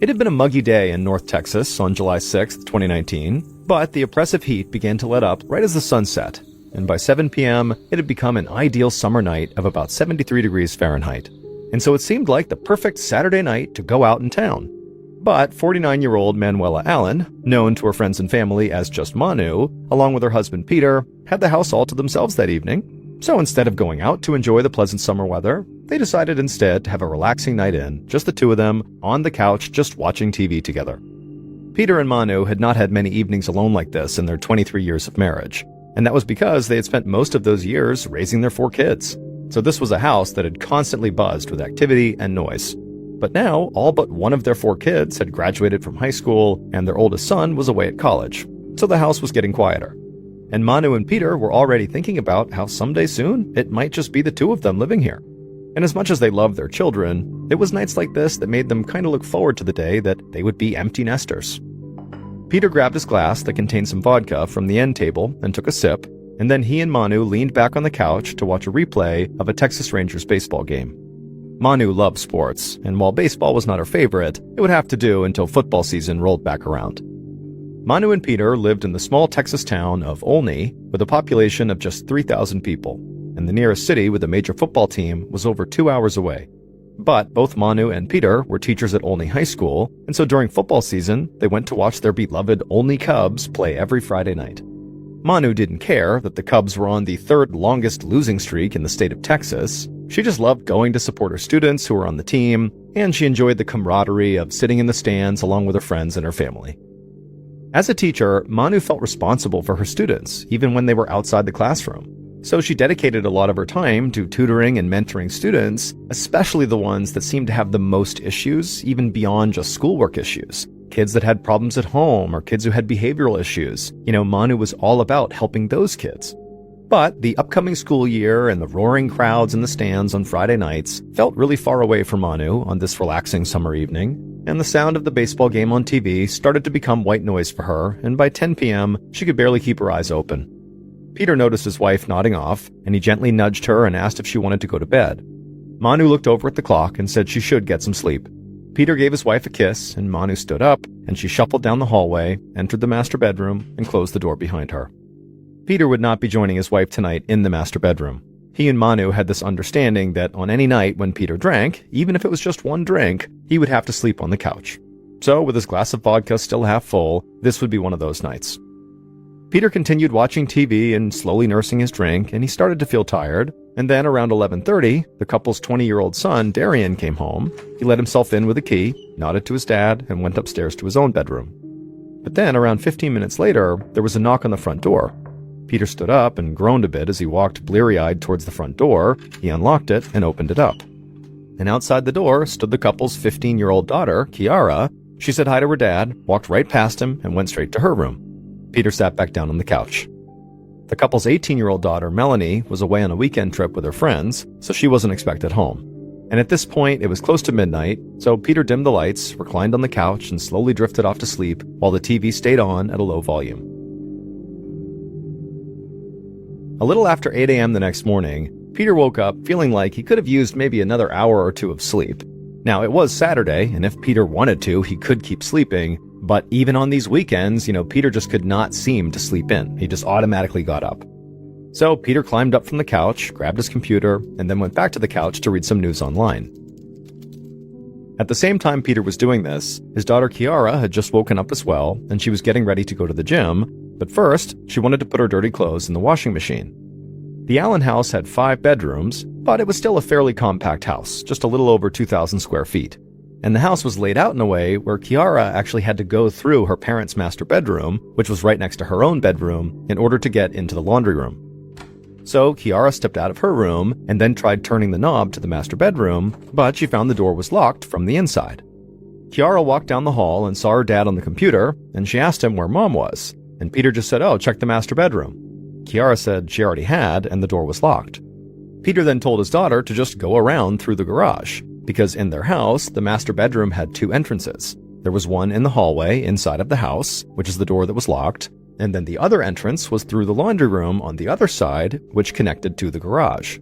It had been a muggy day in North Texas on July 6, 2019, but the oppressive heat began to let up right as the sun set, and by 7 p.m., it had become an ideal summer night of about 73 degrees Fahrenheit. And so it seemed like the perfect Saturday night to go out in town. But 49-year-old Manuela Allen, known to her friends and family as just Manu, along with her husband Peter, had the house all to themselves that evening. So instead of going out to enjoy the pleasant summer weather, they decided instead to have a relaxing night in, just the two of them, on the couch just watching TV together. Peter and Manu had not had many evenings alone like this in their 23 years of marriage, and that was because they had spent most of those years raising their 4 kids. So this was a house that had constantly buzzed with activity and noise. But now, all but one of their 4 kids had graduated from high school, and their oldest son was away at college. So the house was getting quieter. And Manu and Peter were already thinking about how someday soon, it might just be the two of them living here. And as much as they loved their children, it was nights like this that made them kind of look forward to the day that they would be empty nesters. Peter grabbed his glass that contained some vodka from the end table and took a sip, and then he and Manu leaned back on the couch to watch a replay of a Texas Rangers baseball game. Manu loved sports, and while baseball was not her favorite, it would have to do until football season rolled back around. Manu and Peter lived in the small Texas town of Olney with a population of just 3,000 people, and the nearest city with a major football team was over 2 hours away. But both Manu and Peter were teachers at Olney High School, and so during football season, they went to watch their beloved Olney Cubs play every Friday night. Manu didn't care that the Cubs were on the 3rd longest losing streak in the state of Texas. She just loved going to support her students who were on the team, and she enjoyed the camaraderie of sitting in the stands along with her friends and her family. As a teacher, Manu felt responsible for her students, even when they were outside the classroom. So she dedicated a lot of her time to tutoring and mentoring students, especially the ones that seemed to have the most issues, even beyond just schoolwork issues. Kids that had problems at home or kids who had behavioral issues. Manu was all about helping those kids. But the upcoming school year and the roaring crowds in the stands on Friday nights felt really far away from Manu on this relaxing summer evening, and the sound of the baseball game on TV started to become white noise for her, and by 10 p.m., she could barely keep her eyes open. Peter noticed his wife nodding off, and he gently nudged her and asked if she wanted to go to bed. Manu looked over at the clock and said she should get some sleep. Peter gave his wife a kiss, and Manu stood up, and she shuffled down the hallway, entered the master bedroom, and closed the door behind her. Peter would not be joining his wife tonight in the master bedroom. He and Manu had this understanding that on any night when Peter drank, even if it was just one drink, he would have to sleep on the couch. So, with his glass of vodka still half full, this would be one of those nights. Peter continued watching TV and slowly nursing his drink, and he started to feel tired. And then around 11:30, the couple's 20-year-old son, Darian, came home. He let himself in with a key, nodded to his dad, and went upstairs to his own bedroom. But then, around 15 minutes later, there was a knock on the front door. Peter stood up and groaned a bit as he walked bleary-eyed towards the front door. He unlocked it and opened it up. And outside the door stood the couple's 15-year-old daughter, Kiara. She said hi to her dad, walked right past him, and went straight to her room. Peter sat back down on the couch. The couple's 18-year-old daughter, Melanie, was away on a weekend trip with her friends, so she wasn't expected home. And at this point, it was close to midnight, so Peter dimmed the lights, reclined on the couch, and slowly drifted off to sleep while the TV stayed on at a low volume. A little after 8 a.m. the next morning, Peter woke up feeling like he could have used maybe another hour or two of sleep. Now, it was Saturday, and if Peter wanted to, he could keep sleeping, but even on these weekends, Peter just could not seem to sleep in. He just automatically got up. So Peter climbed up from the couch, grabbed his computer, and then went back to the couch to read some news online. At the same time Peter was doing this, his daughter Kiara had just woken up as well, and she was getting ready to go to the gym, but first, she wanted to put her dirty clothes in the washing machine. The Allen house had 5 bedrooms, but it was still a fairly compact house, just a little over 2,000 square feet. And the house was laid out in a way where Kiara actually had to go through her parents' master bedroom, which was right next to her own bedroom, in order to get into the laundry room. So Kiara stepped out of her room and then tried turning the knob to the master bedroom, but she found the door was locked from the inside. Kiara walked down the hall and saw her dad on the computer, and she asked him where Mom was. And Peter just said, "Oh, check the master bedroom." Kiara said she already had, and the door was locked. Peter then told his daughter to just go around through the garage, because in their house, the master bedroom had 2 entrances. There was one in the hallway inside of the house, which is the door that was locked, and then the other entrance was through the laundry room on the other side, which connected to the garage.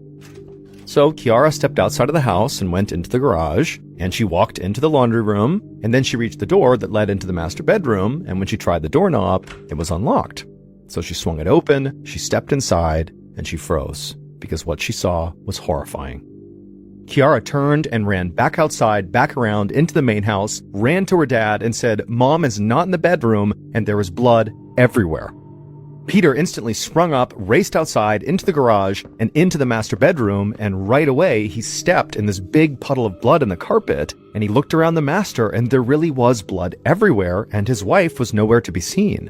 So Kiara stepped outside of the house and went into the garage, and she walked into the laundry room, and then she reached the door that led into the master bedroom, and when she tried the doorknob, it was unlocked. So she swung it open, she stepped inside, and she froze, because what she saw was horrifying. Kiara turned and ran back outside, back around into the main house, ran to her dad and said, "Mom is not in the bedroom," and there was blood everywhere. Peter instantly sprung up, raced outside into the garage and into the master bedroom, and right away he stepped in this big puddle of blood in the carpet, and he looked around the master, and there really was blood everywhere, and his wife was nowhere to be seen.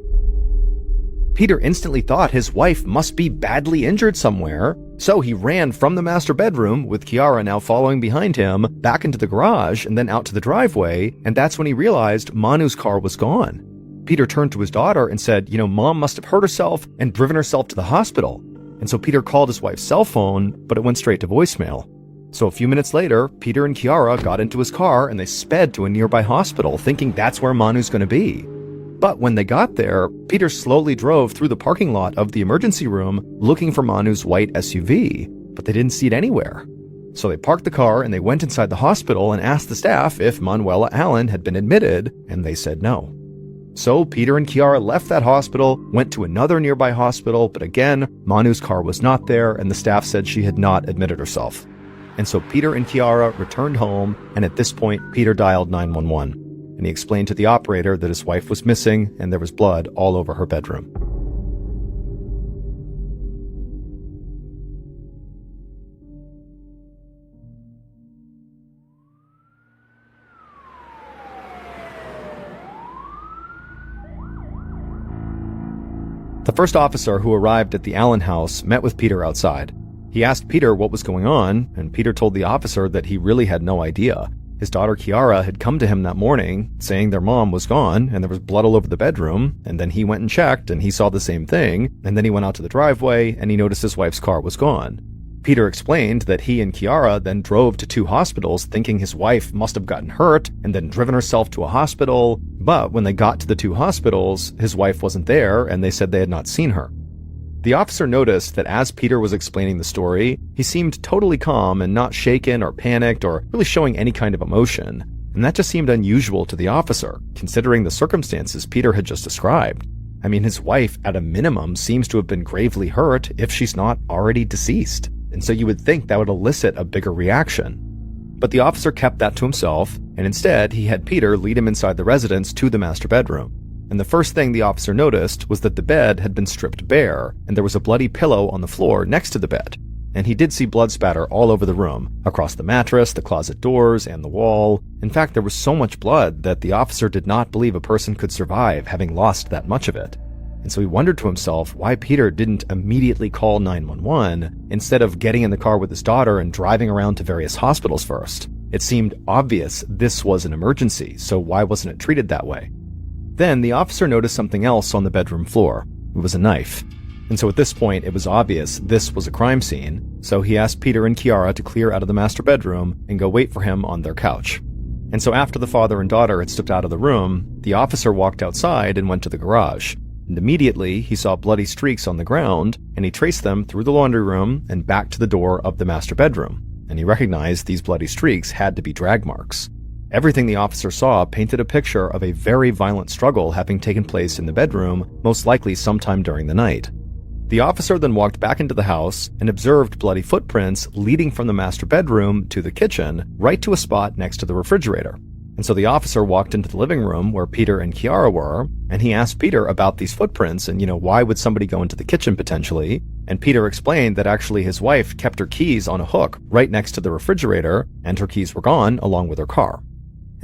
Peter instantly thought his wife must be badly injured somewhere, so he ran from the master bedroom, with Kiara now following behind him, back into the garage and then out to the driveway, and that's when he realized Manu's car was gone. Peter turned to his daughter and said, Mom must have hurt herself and driven herself to the hospital. And so Peter called his wife's cell phone, but it went straight to voicemail. So a few minutes later, Peter and Kiara got into his car and they sped to a nearby hospital, thinking that's where Manu's going to be. But when they got there, Peter slowly drove through the parking lot of the emergency room looking for Manu's white SUV, but they didn't see it anywhere. So they parked the car and they went inside the hospital and asked the staff if Manuela Allen had been admitted, and they said no. So Peter and Kiara left that hospital, went to another nearby hospital, but again, Manu's car was not there, and the staff said she had not admitted herself. And so Peter and Kiara returned home, and at this point, Peter dialed 911. And he explained to the operator that his wife was missing, and there was blood all over her bedroom. The first officer who arrived at the Allen house met with Peter outside. He asked Peter what was going on, and Peter told the officer that he really had no idea. His daughter Kiara had come to him that morning, saying their mom was gone, and there was blood all over the bedroom, and then he went and checked, and he saw the same thing, and then he went out to the driveway, and he noticed his wife's car was gone. Peter explained that he and Kiara then drove to 2 hospitals thinking his wife must have gotten hurt and then driven herself to a hospital, but when they got to the 2 hospitals, his wife wasn't there and they said they had not seen her. The officer noticed that as Peter was explaining the story, he seemed totally calm and not shaken or panicked or really showing any kind of emotion, and that just seemed unusual to the officer, considering the circumstances Peter had just described. I mean, his wife, at a minimum, seems to have been gravely hurt if she's not already deceased. And so you would think that would elicit a bigger reaction. But the officer kept that to himself, and instead he had Peter lead him inside the residence to the master bedroom. And the first thing the officer noticed was that the bed had been stripped bare, and there was a bloody pillow on the floor next to the bed. And he did see blood spatter all over the room, across the mattress, the closet doors, and the wall. In fact, there was so much blood that the officer did not believe a person could survive having lost that much of it. And so he wondered to himself why Peter didn't immediately call 911 instead of getting in the car with his daughter and driving around to various hospitals first. It seemed obvious this was an emergency, so why wasn't it treated that way? Then the officer noticed something else on the bedroom floor. It was a knife. And so at this point, it was obvious this was a crime scene, so he asked Peter and Kiara to clear out of the master bedroom and go wait for him on their couch. And so after the father and daughter had stepped out of the room, the officer walked outside and went to the garage. And immediately, he saw bloody streaks on the ground, and he traced them through the laundry room and back to the door of the master bedroom. And he recognized these bloody streaks had to be drag marks. Everything the officer saw painted a picture of a very violent struggle having taken place in the bedroom, most likely sometime during the night. The officer then walked back into the house and observed bloody footprints leading from the master bedroom to the kitchen, right to a spot next to the refrigerator. And so the officer walked into the living room where Peter and Kiara were, and he asked Peter about these footprints and, why would somebody go into the kitchen potentially? And Peter explained that actually his wife kept her keys on a hook right next to the refrigerator, and her keys were gone along with her car.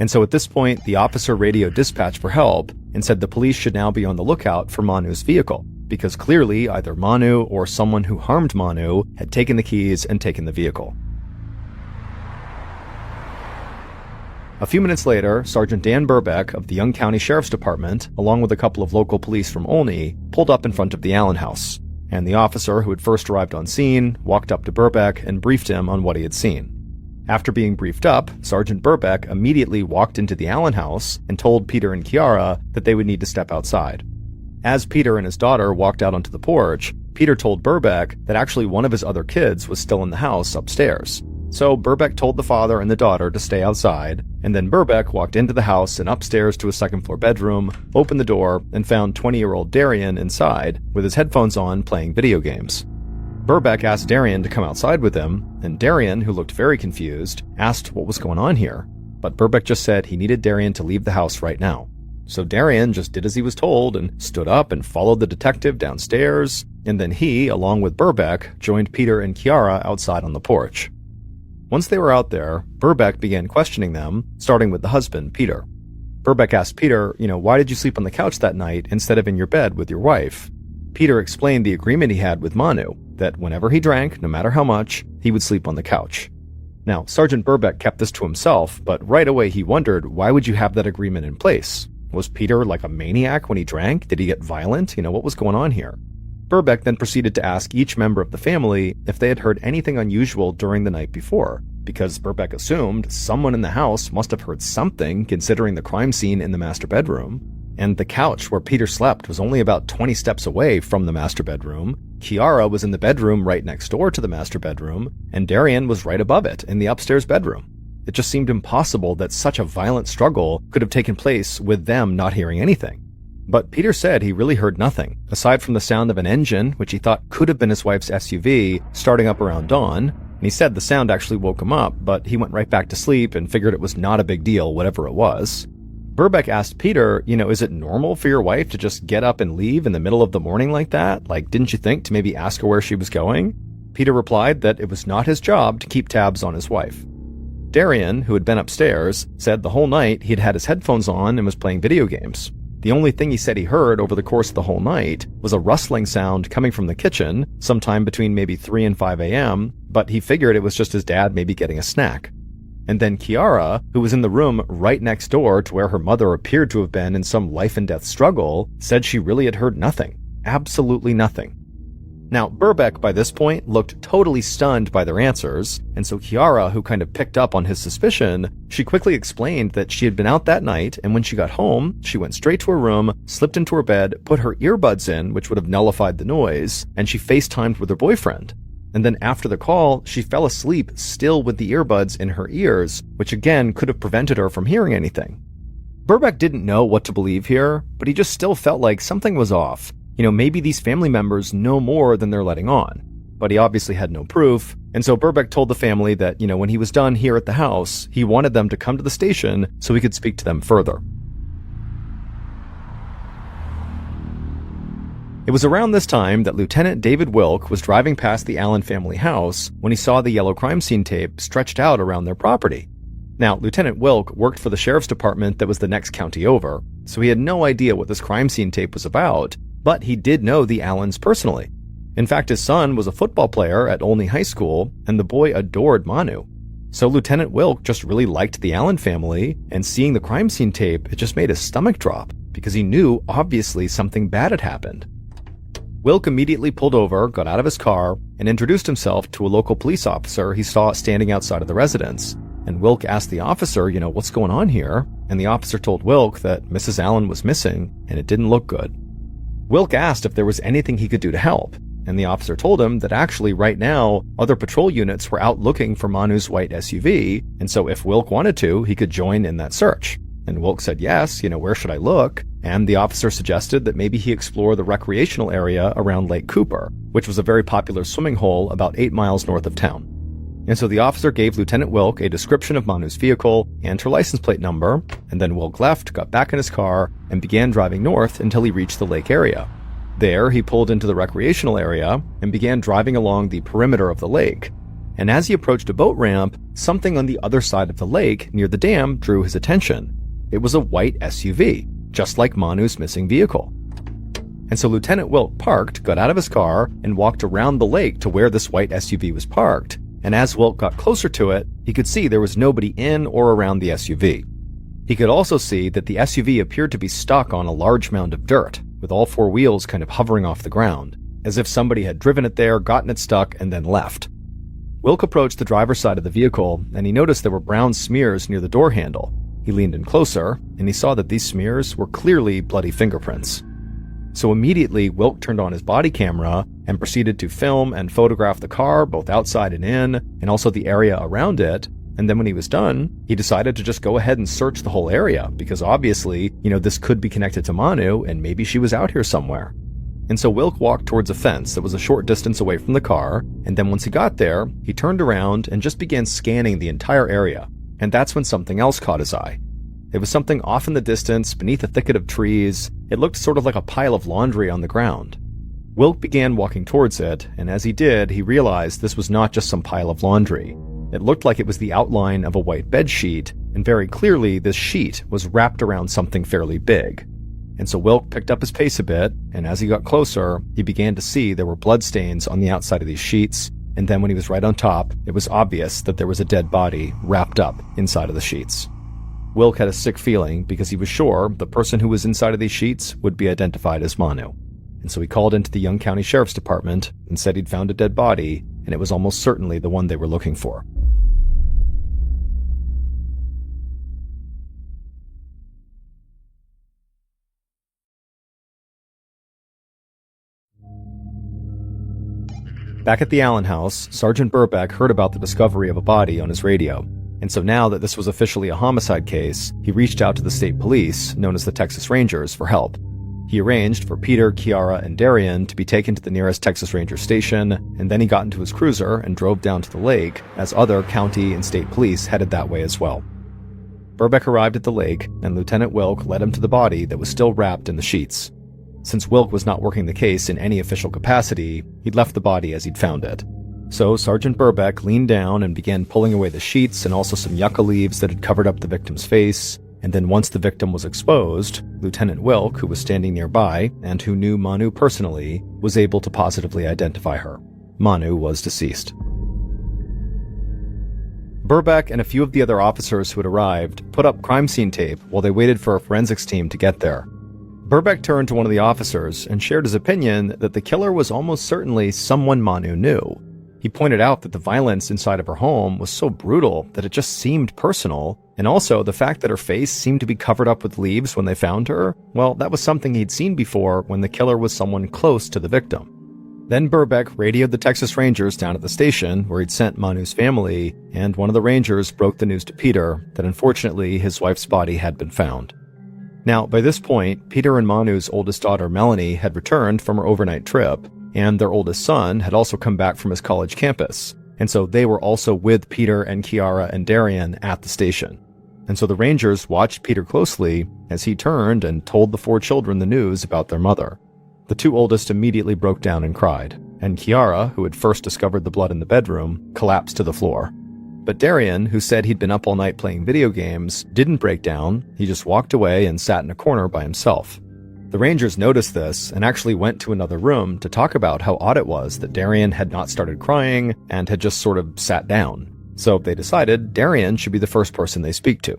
And so at this point, the officer radioed dispatch for help and said the police should now be on the lookout for Manu's vehicle, because clearly either Manu or someone who harmed Manu had taken the keys and taken the vehicle. A few minutes later, Sergeant Dan Burbeck of the Young County Sheriff's Department, along with a couple of local police from Olney, pulled up in front of the Allen house. And the officer who had first arrived on scene walked up to Burbeck and briefed him on what he had seen. After being briefed up, Sergeant Burbeck immediately walked into the Allen house and told Peter and Kiara that they would need to step outside. As Peter and his daughter walked out onto the porch, Peter told Burbeck that actually one of his other kids was still in the house upstairs. So Burbeck told the father and the daughter to stay outside, and then Burbeck walked into the house and upstairs to a second-floor bedroom, opened the door, and found 20-year-old Darian inside with his headphones on playing video games. Burbeck asked Darian to come outside with him, and Darian, who looked very confused, asked what was going on here. But Burbeck just said he needed Darian to leave the house right now. So Darian just did as he was told and stood up and followed the detective downstairs, and then he, along with Burbeck, joined Peter and Kiara outside on the porch. Once they were out there, Burbeck began questioning them, starting with the husband, Peter. Burbeck asked Peter, why did you sleep on the couch that night instead of in your bed with your wife? Peter explained the agreement he had with Manu, that whenever he drank, no matter how much, he would sleep on the couch. Now, Sergeant Burbeck kept this to himself, but right away he wondered, why would you have that agreement in place? Was Peter like a maniac when he drank? Did he get violent? What was going on here? Burbeck then proceeded to ask each member of the family if they had heard anything unusual during the night before, because Burbeck assumed someone in the house must have heard something considering the crime scene in the master bedroom. And the couch where Peter slept was only about 20 steps away from the master bedroom. Kiara was in the bedroom right next door to the master bedroom, and Darian was right above it in the upstairs bedroom. It just seemed impossible that such a violent struggle could have taken place with them not hearing anything. But Peter said he really heard nothing, aside from the sound of an engine, which he thought could have been his wife's SUV, starting up around dawn. And he said the sound actually woke him up, but he went right back to sleep and figured it was not a big deal, whatever it was. Burbeck asked Peter, is it normal for your wife to just get up and leave in the middle of the morning like that? Like, didn't you think to maybe ask her where she was going? Peter replied that it was not his job to keep tabs on his wife. Darian, who had been upstairs, said the whole night he'd had his headphones on and was playing video games. The only thing he said he heard over the course of the whole night was a rustling sound coming from the kitchen, sometime between maybe 3 and 5 a.m., but he figured it was just his dad maybe getting a snack. And then Kiara, who was in the room right next door to where her mother appeared to have been in some life-and-death struggle, said she really had heard nothing. Absolutely nothing. Now, Burbeck, by this point, looked totally stunned by their answers, and so Kiara, who kind of picked up on his suspicion, she quickly explained that she had been out that night, and when she got home, she went straight to her room, slipped into her bed, put her earbuds in, which would have nullified the noise, and she FaceTimed with her boyfriend. And then after the call, she fell asleep still with the earbuds in her ears, which again could have prevented her from hearing anything. Burbeck didn't know what to believe here, but he just still felt like something was off. Maybe these family members know more than they're letting on. But he obviously had no proof, and so Burbeck told the family that, when he was done here at the house, he wanted them to come to the station so he could speak to them further. It was around this time that Lieutenant David Wilk was driving past the Allen family house when he saw the yellow crime scene tape stretched out around their property. Now, Lieutenant Wilk worked for the sheriff's department that was the next county over, so he had no idea what this crime scene tape was about, but he did know the Allens personally. In fact, his son was a football player at Olney High School, and the boy adored Manu. So Lieutenant Wilk just really liked the Allen family, and seeing the crime scene tape, it just made his stomach drop, because he knew, obviously, something bad had happened. Wilk immediately pulled over, got out of his car, and introduced himself to a local police officer he saw standing outside of the residence. And Wilk asked the officer, what's going on here? And the officer told Wilk that Mrs. Allen was missing, and it didn't look good. Wilk asked if there was anything he could do to help, and the officer told him that actually right now, other patrol units were out looking for Manu's white SUV, and so if Wilk wanted to, he could join in that search. And Wilk said yes, where should I look? And the officer suggested that maybe he explore the recreational area around Lake Cooper, which was a very popular swimming hole about 8 miles north of town. And so the officer gave Lieutenant Wilk a description of Manu's vehicle and her license plate number, and then Wilk left, got back in his car, and began driving north until he reached the lake area. There, he pulled into the recreational area and began driving along the perimeter of the lake. And as he approached a boat ramp, something on the other side of the lake near the dam drew his attention. It was a white SUV, just like Manu's missing vehicle. And so Lieutenant Wilk parked, got out of his car, and walked around the lake to where this white SUV was parked. And as Wilk got closer to it, he could see there was nobody in or around the SUV. He could also see that the SUV appeared to be stuck on a large mound of dirt, with all 4 wheels kind of hovering off the ground, as if somebody had driven it there, gotten it stuck, and then left. Wilk approached the driver's side of the vehicle, and he noticed there were brown smears near the door handle. He leaned in closer, and he saw that these smears were clearly bloody fingerprints. So immediately, Wilk turned on his body camera and proceeded to film and photograph the car, both outside and in, and also the area around it. And then when he was done, he decided to just go ahead and search the whole area, because obviously, this could be connected to Manu, and maybe she was out here somewhere. And so Wilk walked towards a fence that was a short distance away from the car, and then once he got there, he turned around and just began scanning the entire area. And that's when something else caught his eye. It was something off in the distance, beneath a thicket of trees. It looked sort of like a pile of laundry on the ground. Wilk began walking towards it, and as he did, he realized this was not just some pile of laundry. It looked like it was the outline of a white bed sheet, and very clearly this sheet was wrapped around something fairly big. And so Wilk picked up his pace a bit, and as he got closer, he began to see there were bloodstains on the outside of these sheets, and then when he was right on top, it was obvious that there was a dead body wrapped up inside of the sheets. Wilk had a sick feeling because he was sure the person who was inside of these sheets would be identified as Manu. And so he called into the Young County Sheriff's Department and said he'd found a dead body, and it was almost certainly the one they were looking for. Back at the Allen house, Sergeant Burbeck heard about the discovery of a body on his radio. And so now that this was officially a homicide case, he reached out to the state police, known as the Texas Rangers, for help. He arranged for Peter, Kiara, and Darian to be taken to the nearest Texas Ranger station, and then he got into his cruiser and drove down to the lake, as other county and state police headed that way as well. Burbeck arrived at the lake, and Lieutenant Wilk led him to the body that was still wrapped in the sheets. Since Wilk was not working the case in any official capacity, he'd left the body as he'd found it. So Sergeant Burbeck leaned down and began pulling away the sheets and also some yucca leaves that had covered up the victim's face. And then once the victim was exposed, Lieutenant Wilk, who was standing nearby and who knew Manu personally, was able to positively identify her. Manu was deceased. Burbeck and a few of the other officers who had arrived put up crime scene tape while they waited for a forensics team to get there. Burbeck turned to one of the officers and shared his opinion that the killer was almost certainly someone Manu knew. He pointed out that the violence inside of her home was so brutal that it just seemed personal, and also the fact that her face seemed to be covered up with leaves when they found her, well, that was something he'd seen before when the killer was someone close to the victim. Then Burbeck radioed the Texas Rangers down at the station where he'd sent Manu's family, and one of the Rangers broke the news to Peter that unfortunately his wife's body had been found. Now, by this point, Peter and Manu's oldest daughter, Melanie, had returned from her overnight trip, and their oldest son had also come back from his college campus, and so they were also with Peter and Kiara and Darian at the station. And so the Rangers watched Peter closely as he turned and told the 4 children the news about their mother. The 2 oldest immediately broke down and cried, and Kiara, who had first discovered the blood in the bedroom, collapsed to the floor. But Darian, who said he'd been up all night playing video games, didn't break down. He just walked away and sat in a corner by himself. The Rangers noticed this and actually went to another room to talk about how odd it was that Darian had not started crying and had just sort of sat down. So they decided Darian should be the first person they speak to.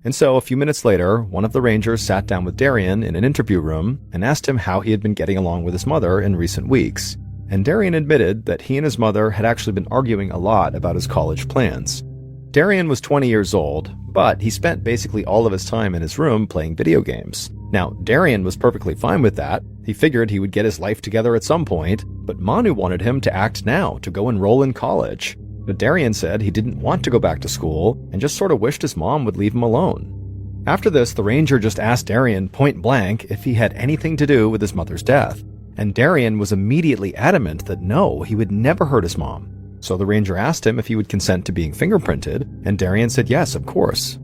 And so a few minutes later, one of the Rangers sat down with Darian in an interview room and asked him how he had been getting along with his mother in recent weeks. And Darian admitted that he and his mother had actually been arguing a lot about his college plans. Darian was 20 years old, but he spent basically all of his time in his room playing video games. Now, Darian was perfectly fine with that. He figured he would get his life together at some point, but Manu wanted him to act now, to go enroll in college. But Darian said he didn't want to go back to school and just sort of wished his mom would leave him alone. After this, the Ranger just asked Darian point blank if he had anything to do with his mother's death. And Darian was immediately adamant that no, he would never hurt his mom. So the Ranger asked him if he would consent to being fingerprinted, and Darian said yes, of course.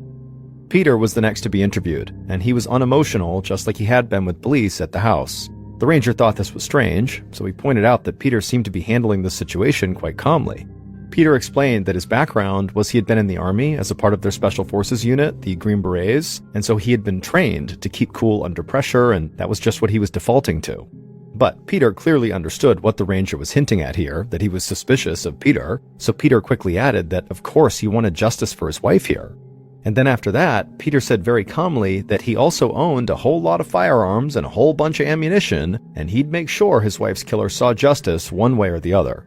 Peter was the next to be interviewed, and he was unemotional just like he had been with police at the house. The Ranger thought this was strange, so he pointed out that Peter seemed to be handling the situation quite calmly. Peter explained that his background was he had been in the Army as a part of their Special Forces unit, the Green Berets, and so he had been trained to keep cool under pressure, and that was just what he was defaulting to. But Peter clearly understood what the Ranger was hinting at here, that he was suspicious of Peter, so Peter quickly added that of course he wanted justice for his wife here. And then after that, Peter said very calmly that he also owned a whole lot of firearms and a whole bunch of ammunition, and he'd make sure his wife's killer saw justice one way or the other.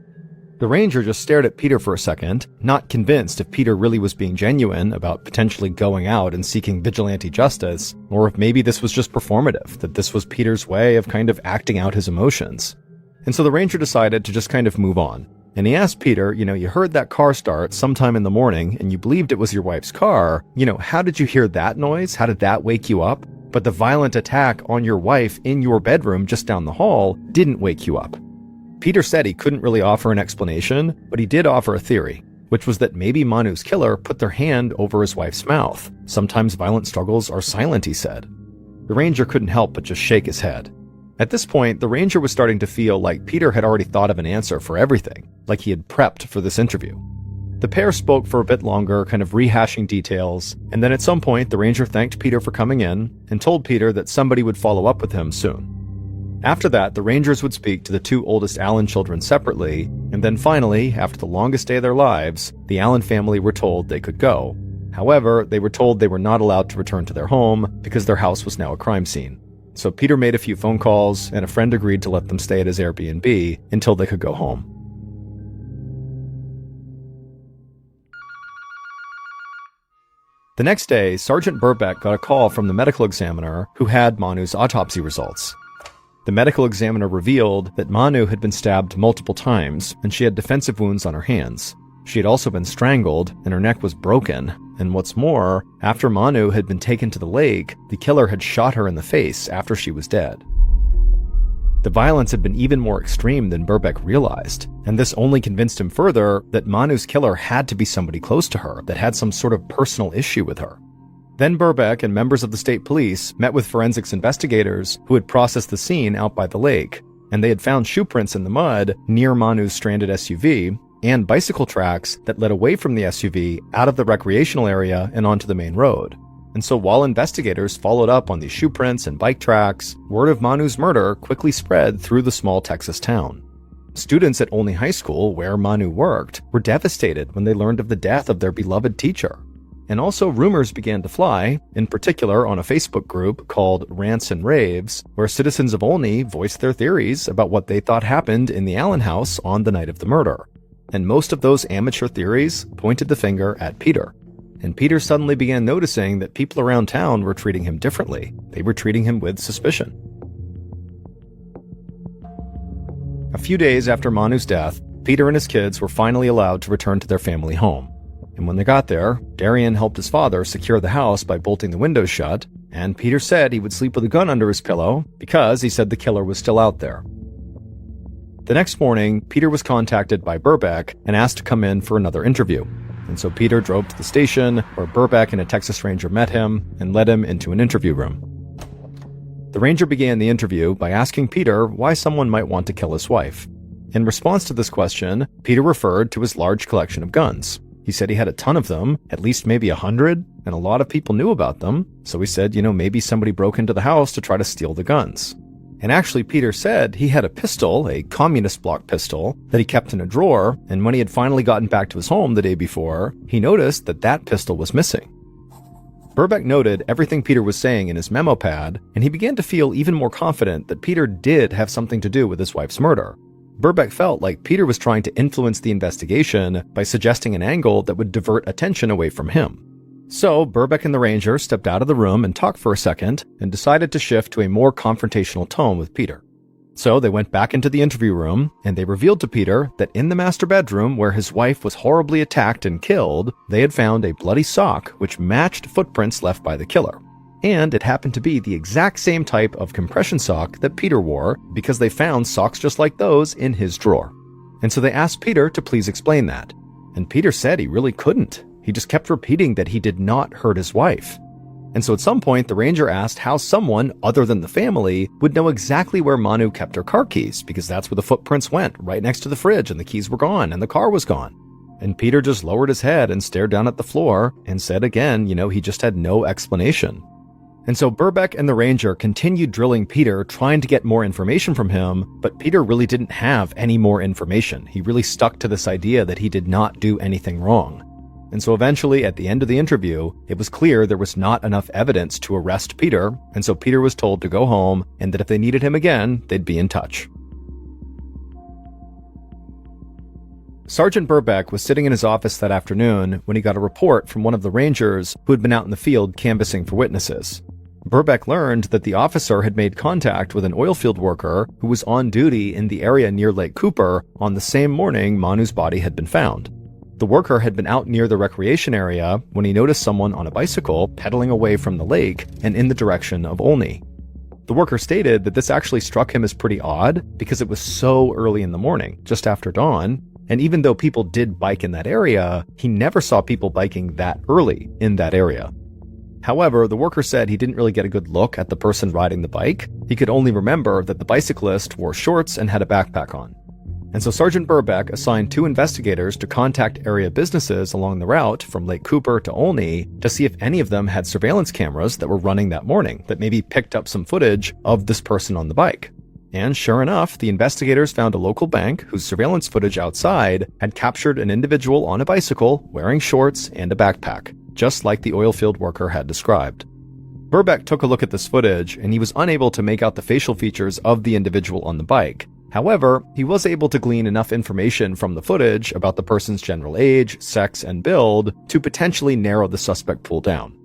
The ranger just stared at Peter for a second, not convinced if Peter really was being genuine about potentially going out and seeking vigilante justice, or if maybe this was just performative, that this was Peter's way of kind of acting out his emotions. And so the ranger decided to just kind of move on. And he asked Peter, you heard that car start sometime in the morning and you believed it was your wife's car. How did you hear that noise? How did that wake you up? But the violent attack on your wife in your bedroom just down the hall didn't wake you up. Peter said he couldn't really offer an explanation, but he did offer a theory, which was that maybe Manu's killer put their hand over his wife's mouth. Sometimes violent struggles are silent, he said. The ranger couldn't help but just shake his head. At this point, the ranger was starting to feel like Peter had already thought of an answer for everything, like he had prepped for this interview. The pair spoke for a bit longer, kind of rehashing details, and then at some point the ranger thanked Peter for coming in and told Peter that somebody would follow up with him soon. After that, the rangers would speak to the two oldest Allen children separately, and then finally, after the longest day of their lives, the Allen family were told they could go. However, they were told they were not allowed to return to their home because their house was now a crime scene. So Peter made a few phone calls, and a friend agreed to let them stay at his Airbnb until they could go home. The next day, Sergeant Burbeck got a call from the medical examiner who had Manu's autopsy results. The medical examiner revealed that Manu had been stabbed multiple times, and she had defensive wounds on her hands. She had also been strangled, and her neck was broken. And what's more, after Manu had been taken to the lake, the killer had shot her in the face after she was dead. The violence had been even more extreme than Burbeck realized, and this only convinced him further that Manu's killer had to be somebody close to her, that had some sort of personal issue with her. Then Burbeck and members of the state police met with forensics investigators who had processed the scene out by the lake, and they had found shoe prints in the mud near Manu's stranded SUV, and bicycle tracks that led away from the SUV out of the recreational area and onto the main road. And so while investigators followed up on these shoe prints and bike tracks, word of Manu's murder quickly spread through the small Texas town. Students at Olney High School, where Manu worked, were devastated when they learned of the death of their beloved teacher. And also rumors began to fly, in particular on a Facebook group called Rants and Raves, where citizens of Olney voiced their theories about what they thought happened in the Allen house on the night of the murder. And most of those amateur theories pointed the finger at Peter. And Peter suddenly began noticing that people around town were treating him differently. They were treating him with suspicion. A few days after Manu's death, Peter and his kids were finally allowed to return to their family home. And when they got there, Darian helped his father secure the house by bolting the windows shut, and Peter said he would sleep with a gun under his pillow because he said the killer was still out there. The next morning, Peter was contacted by Burbeck and asked to come in for another interview. And so Peter drove to the station, where Burbeck and a Texas Ranger met him and led him into an interview room. The Ranger began the interview by asking Peter why someone might want to kill his wife. In response to this question, Peter referred to his large collection of guns. He said he had a ton of them, at least maybe 100, and a lot of people knew about them, so he said, maybe somebody broke into the house to try to steal the guns. And actually, Peter said he had a pistol, a communist block pistol, that he kept in a drawer, and when he had finally gotten back to his home the day before, he noticed that that pistol was missing. Burbeck noted everything Peter was saying in his memo pad, and he began to feel even more confident that Peter did have something to do with his wife's murder. Burbeck felt like Peter was trying to influence the investigation by suggesting an angle that would divert attention away from him. So Burbeck and the Ranger stepped out of the room and talked for a second and decided to shift to a more confrontational tone with Peter. So they went back into the interview room and they revealed to Peter that in the master bedroom where his wife was horribly attacked and killed, they had found a bloody sock which matched footprints left by the killer. And it happened to be the exact same type of compression sock that Peter wore because they found socks just like those in his drawer. And so they asked Peter to please explain that. And Peter said he really couldn't. He just kept repeating that he did not hurt his wife. And so at some point, the Ranger asked how someone other than the family would know exactly where Manu kept her car keys, because that's where the footprints went, right next to the fridge, and the keys were gone, and the car was gone. And Peter just lowered his head and stared down at the floor and said again, he just had no explanation. And so Burbeck and the Ranger continued drilling Peter, trying to get more information from him, but Peter really didn't have any more information. He really stuck to this idea that he did not do anything wrong. And so eventually, at the end of the interview, it was clear there was not enough evidence to arrest Peter, and so Peter was told to go home, and that if they needed him again, they'd be in touch. Sergeant Burbeck was sitting in his office that afternoon when he got a report from one of the rangers who had been out in the field canvassing for witnesses. Burbeck learned that the officer had made contact with an oilfield worker who was on duty in the area near Lake Cooper on the same morning Manu's body had been found. The worker had been out near the recreation area when he noticed someone on a bicycle pedaling away from the lake and in the direction of Olney. The worker stated that this actually struck him as pretty odd because it was so early in the morning, just after dawn, and even though people did bike in that area, he never saw people biking that early in that area. However, the worker said he didn't really get a good look at the person riding the bike. He could only remember that the bicyclist wore shorts and had a backpack on. And so Sergeant Burbeck assigned 2 investigators to contact area businesses along the route from Lake Cooper to Olney to see if any of them had surveillance cameras that were running that morning that maybe picked up some footage of this person on the bike. And sure enough, the investigators found a local bank whose surveillance footage outside had captured an individual on a bicycle wearing shorts and a backpack, just like the oilfield worker had described. Burbeck took a look at this footage and he was unable to make out the facial features of the individual on the bike. However, he was able to glean enough information from the footage about the person's general age, sex, and build to potentially narrow the suspect pool down.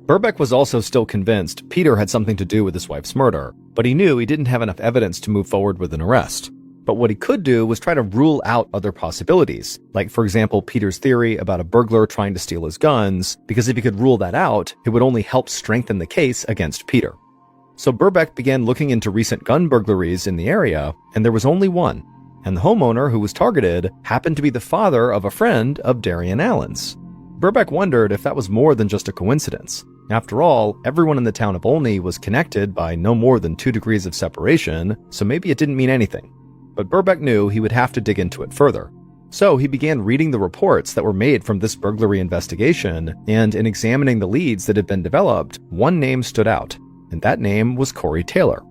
Burbeck was also still convinced Peter had something to do with his wife's murder, but he knew he didn't have enough evidence to move forward with an arrest. But what he could do was try to rule out other possibilities, like for example Peter's theory about a burglar trying to steal his guns, because if he could rule that out, it would only help strengthen the case against Peter. So Burbeck began looking into recent gun burglaries in the area, and there was only one, and the homeowner who was targeted happened to be the father of a friend of Darian Allen's. Burbeck wondered if that was more than just a coincidence. After all, everyone in the town of Olney was connected by no more than 2 degrees of separation, so maybe it didn't mean anything. But Burbeck knew he would have to dig into it further. So he began reading the reports that were made from this burglary investigation, and in examining the leads that had been developed, one name stood out, and that name was Corey Taylor.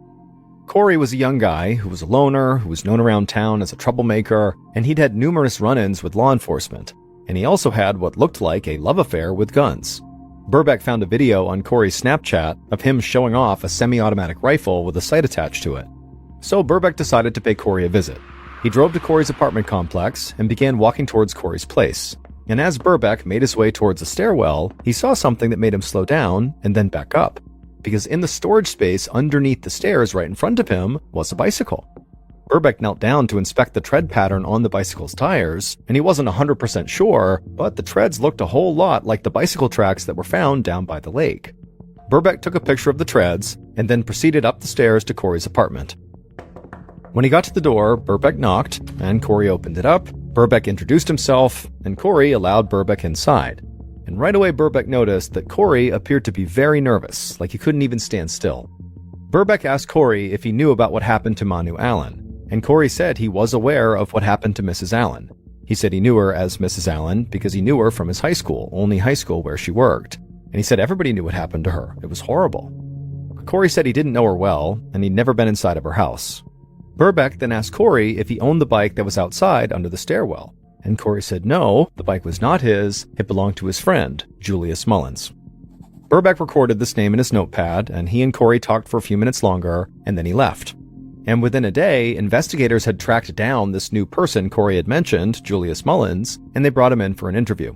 Corey was a young guy who was a loner, who was known around town as a troublemaker, and he'd had numerous run-ins with law enforcement, and he also had what looked like a love affair with guns. Burbeck found a video on Corey's Snapchat of him showing off a semi-automatic rifle with a sight attached to it. So Burbeck decided to pay Corey a visit. He drove to Corey's apartment complex and began walking towards Corey's place. And as Burbeck made his way towards the stairwell, he saw something that made him slow down and then back up, because in the storage space underneath the stairs right in front of him was a bicycle. Burbeck knelt down to inspect the tread pattern on the bicycle's tires, and he wasn't 100% sure, but the treads looked a whole lot like the bicycle tracks that were found down by the lake. Burbeck took a picture of the treads and then proceeded up the stairs to Corey's apartment. When he got to the door, Burbeck knocked, and Corey opened it up. Burbeck introduced himself, and Corey allowed Burbeck inside. And right away Burbeck noticed that Corey appeared to be very nervous, like he couldn't even stand still. Burbeck asked Corey if he knew about what happened to Manu Allen, and Corey said he was aware of what happened to Mrs. Allen. He said he knew her as Mrs. Allen because he knew her from his high school, Olney High School, where she worked. And he said everybody knew what happened to her. It was horrible. Corey said he didn't know her well, and he'd never been inside of her house. Burbeck then asked Corey if he owned the bike that was outside under the stairwell. And Corey said no, the bike was not his, it belonged to his friend, Julius Mullins. Burbeck recorded this name in his notepad, and he and Corey talked for a few minutes longer, and then he left. And within a day, investigators had tracked down this new person Corey had mentioned, Julius Mullins, and they brought him in for an interview.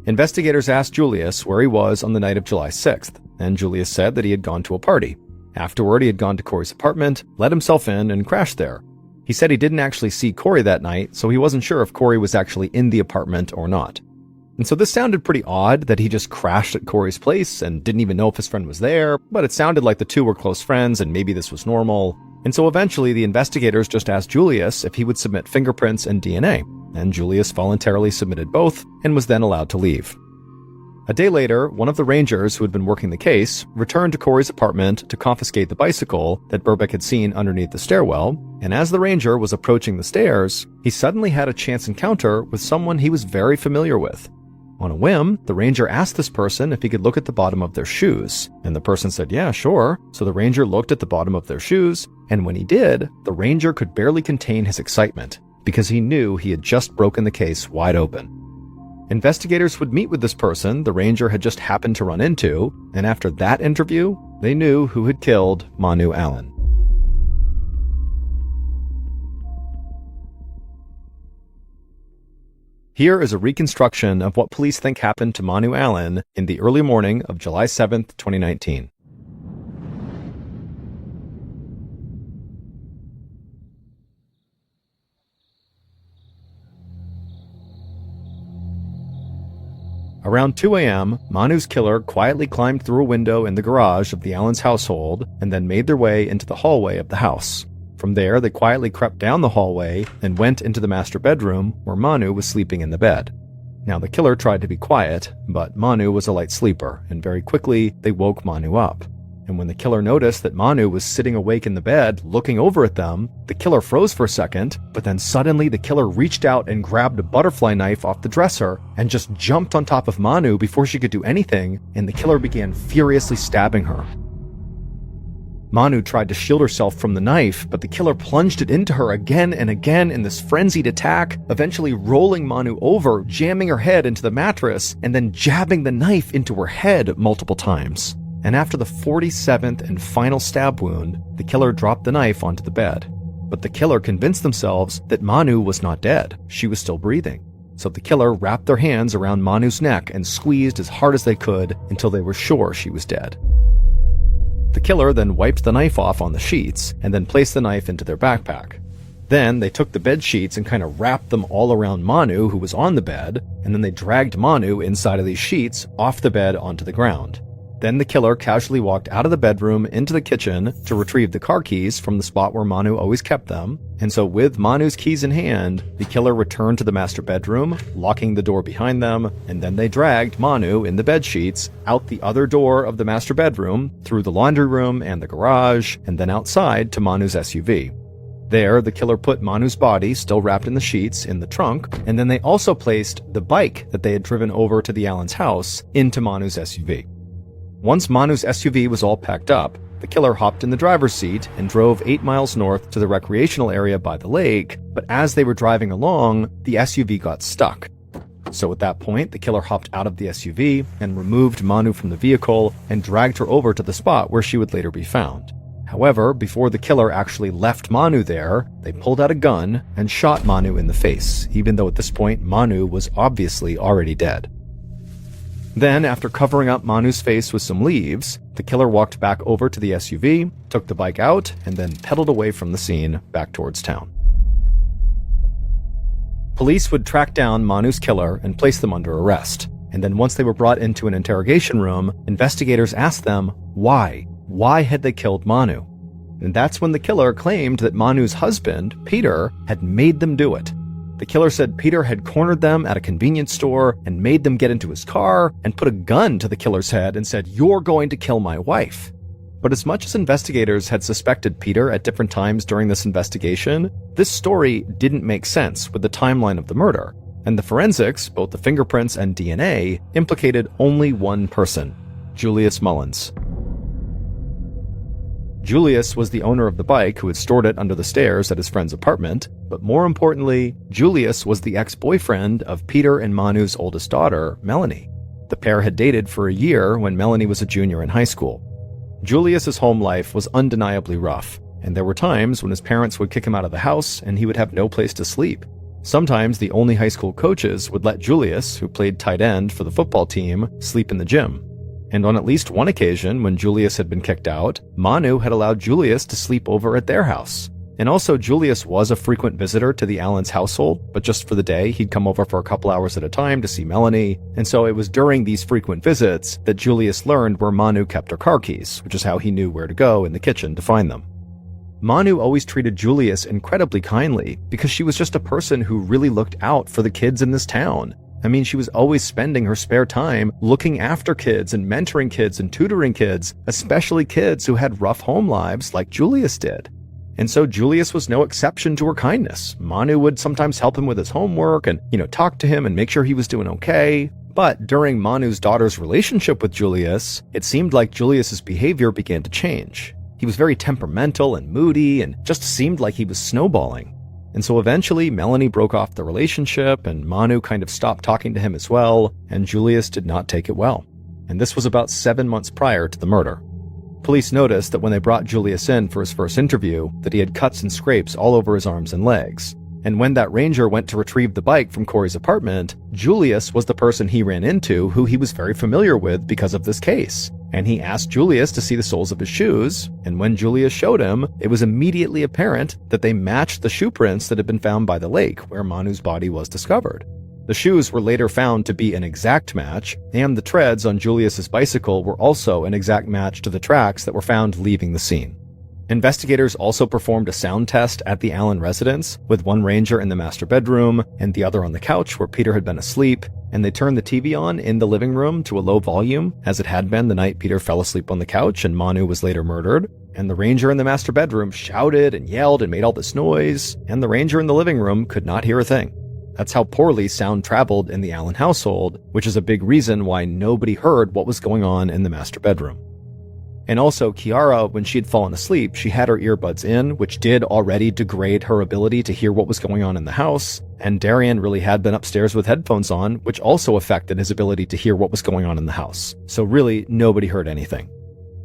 Investigators asked Julius where he was on the night of July 6th, and Julius said that he had gone to a party. Afterward, he had gone to Corey's apartment, let himself in, and crashed there. He said he didn't actually see Corey that night, so he wasn't sure if Corey was actually in the apartment or not. And so this sounded pretty odd that he just crashed at Corey's place and didn't even know if his friend was there, but it sounded like the two were close friends and maybe this was normal. And so eventually the investigators just asked Julius if he would submit fingerprints and DNA, and Julius voluntarily submitted both and was then allowed to leave. A day later, one of the rangers who had been working the case returned to Corey's apartment to confiscate the bicycle that Burbeck had seen underneath the stairwell, and as the ranger was approaching the stairs, he suddenly had a chance encounter with someone he was very familiar with. On a whim, the ranger asked this person if he could look at the bottom of their shoes, and the person said, yeah, sure. So the ranger looked at the bottom of their shoes, and when he did, the ranger could barely contain his excitement, because he knew he had just broken the case wide open. Investigators would meet with this person the ranger had just happened to run into, and after that interview, they knew who had killed Manu Allen. Here is a reconstruction of what police think happened to Manu Allen in the early morning of July 7th, 2019. Around 2 a.m., Manu's killer quietly climbed through a window in the garage of the Allens household and then made their way into the hallway of the house. From there, they quietly crept down the hallway and went into the master bedroom where Manu was sleeping in the bed. Now, the killer tried to be quiet, but Manu was a light sleeper, and very quickly, they woke Manu up. And when the killer noticed that Manu was sitting awake in the bed, looking over at them, the killer froze for a second, but then suddenly the killer reached out and grabbed a butterfly knife off the dresser and just jumped on top of Manu before she could do anything, and the killer began furiously stabbing her. Manu tried to shield herself from the knife, but the killer plunged it into her again and again in this frenzied attack, eventually rolling Manu over, jamming her head into the mattress, and then jabbing the knife into her head multiple times. And after the 47th and final stab wound, the killer dropped the knife onto the bed. But the killer convinced themselves that Manu was not dead. She was still breathing. So the killer wrapped their hands around Manu's neck and squeezed as hard as they could until they were sure she was dead. The killer then wiped the knife off on the sheets and then placed the knife into their backpack. Then they took the bed sheets and kind of wrapped them all around Manu, who was on the bed, and then they dragged Manu inside of these sheets off the bed onto the ground. Then the killer casually walked out of the bedroom into the kitchen to retrieve the car keys from the spot where Manu always kept them. And so with Manu's keys in hand, the killer returned to the master bedroom, locking the door behind them, and then they dragged Manu in the bed sheets out the other door of the master bedroom, through the laundry room and the garage, and then outside to Manu's SUV. There, the killer put Manu's body, still wrapped in the sheets, in the trunk, and then they also placed the bike that they had driven over to the Allens' house into Manu's SUV. Once Manu's SUV was all packed up, the killer hopped in the driver's seat and drove 8 miles north to the recreational area by the lake, but as they were driving along, the SUV got stuck. So at that point, the killer hopped out of the SUV and removed Manu from the vehicle and dragged her over to the spot where she would later be found. However, before the killer actually left Manu there, they pulled out a gun and shot Manu in the face, even though at this point Manu was obviously already dead. Then, after covering up Manu's face with some leaves, the killer walked back over to the SUV, took the bike out, and then pedaled away from the scene back towards town. Police would track down Manu's killer and place them under arrest. And then once they were brought into an interrogation room, investigators asked them why. Why had they killed Manu? And that's when the killer claimed that Manu's husband, Peter, had made them do it. The killer said Peter had cornered them at a convenience store and made them get into his car and put a gun to the killer's head and said, "You're going to kill my wife." But as much as investigators had suspected Peter at different times during this investigation, this story didn't make sense with the timeline of the murder. And the forensics, both the fingerprints and DNA, implicated only one person, Julius Mullins. Julius was the owner of the bike who had stored it under the stairs at his friend's apartment, but more importantly, Julius was the ex-boyfriend of Peter and Manu's oldest daughter, Melanie. The pair had dated for a year when Melanie was a junior in high school. Julius's home life was undeniably rough, and there were times when his parents would kick him out of the house and he would have no place to sleep. Sometimes the only high school coaches would let Julius, who played tight end for the football team, sleep in the gym. And on at least one occasion, when Julius had been kicked out, Manu had allowed Julius to sleep over at their house. And also, Julius was a frequent visitor to the Allens' household, but just for the day, he'd come over for a couple hours at a time to see Melanie. And so it was during these frequent visits that Julius learned where Manu kept her car keys, which is how he knew where to go in the kitchen to find them. Manu always treated Julius incredibly kindly because she was just a person who really looked out for the kids in this town. I mean, she was always spending her spare time looking after kids and mentoring kids and tutoring kids, especially kids who had rough home lives like Julius did. And so Julius was no exception to her kindness. Manu would sometimes help him with his homework and, talk to him and make sure he was doing okay. But during Manu's daughter's relationship with Julius, it seemed like Julius's behavior began to change. He was very temperamental and moody and just seemed like he was snowballing. And so eventually Melanie broke off the relationship and Manu kind of stopped talking to him as well, and Julius did not take it well. And this was about 7 months prior to the murder. Police noticed that when they brought Julius in for his first interview, that he had cuts and scrapes all over his arms and legs. And when that ranger went to retrieve the bike from Corey's apartment, Julius was the person he ran into who he was very familiar with because of this case. And he asked Julius to see the soles of his shoes, and when Julius showed him, it was immediately apparent that they matched the shoe prints that had been found by the lake where Manu's body was discovered. The shoes were later found to be an exact match, and the treads on Julius's bicycle were also an exact match to the tracks that were found leaving the scene. Investigators also performed a sound test at the Allen residence, with one ranger in the master bedroom and the other on the couch where Peter had been asleep, and they turned the TV on in the living room to a low volume, as it had been the night Peter fell asleep on the couch and Manu was later murdered. And the ranger in the master bedroom shouted and yelled and made all this noise, and the ranger in the living room could not hear a thing. That's how poorly sound traveled in the Allen household, which is a big reason why nobody heard what was going on in the master bedroom. And also, Kiara, when she had fallen asleep, she had her earbuds in, which did already degrade her ability to hear what was going on in the house, and Darian really had been upstairs with headphones on, which also affected his ability to hear what was going on in the house. So really, nobody heard anything.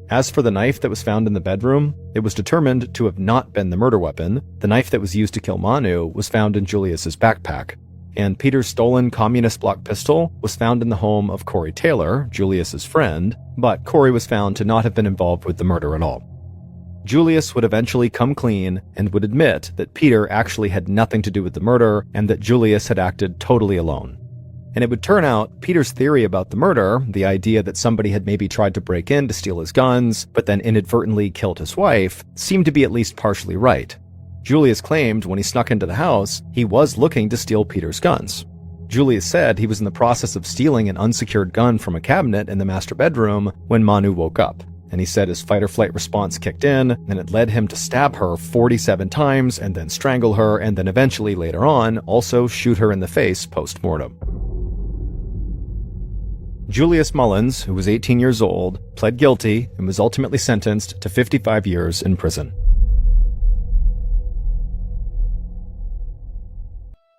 As for the knife that was found in the bedroom, it was determined to have not been the murder weapon. The knife that was used to kill Manu was found in Julius's backpack. And Peter's stolen communist block pistol was found in the home of Corey Taylor, Julius's friend, but Corey was found to not have been involved with the murder at all. Julius would eventually come clean and would admit that Peter actually had nothing to do with the murder and that Julius had acted totally alone. And it would turn out Peter's theory about the murder, the idea that somebody had maybe tried to break in to steal his guns, but then inadvertently killed his wife, seemed to be at least partially right. Julius claimed when he snuck into the house, he was looking to steal Peter's guns. Julius said he was in the process of stealing an unsecured gun from a cabinet in the master bedroom when Manu woke up. And he said his fight-or-flight response kicked in, and it led him to stab her 47 times and then strangle her, and then eventually later on also shoot her in the face post-mortem. Julius Mullins, who was 18 years old, pled guilty and was ultimately sentenced to 55 years in prison.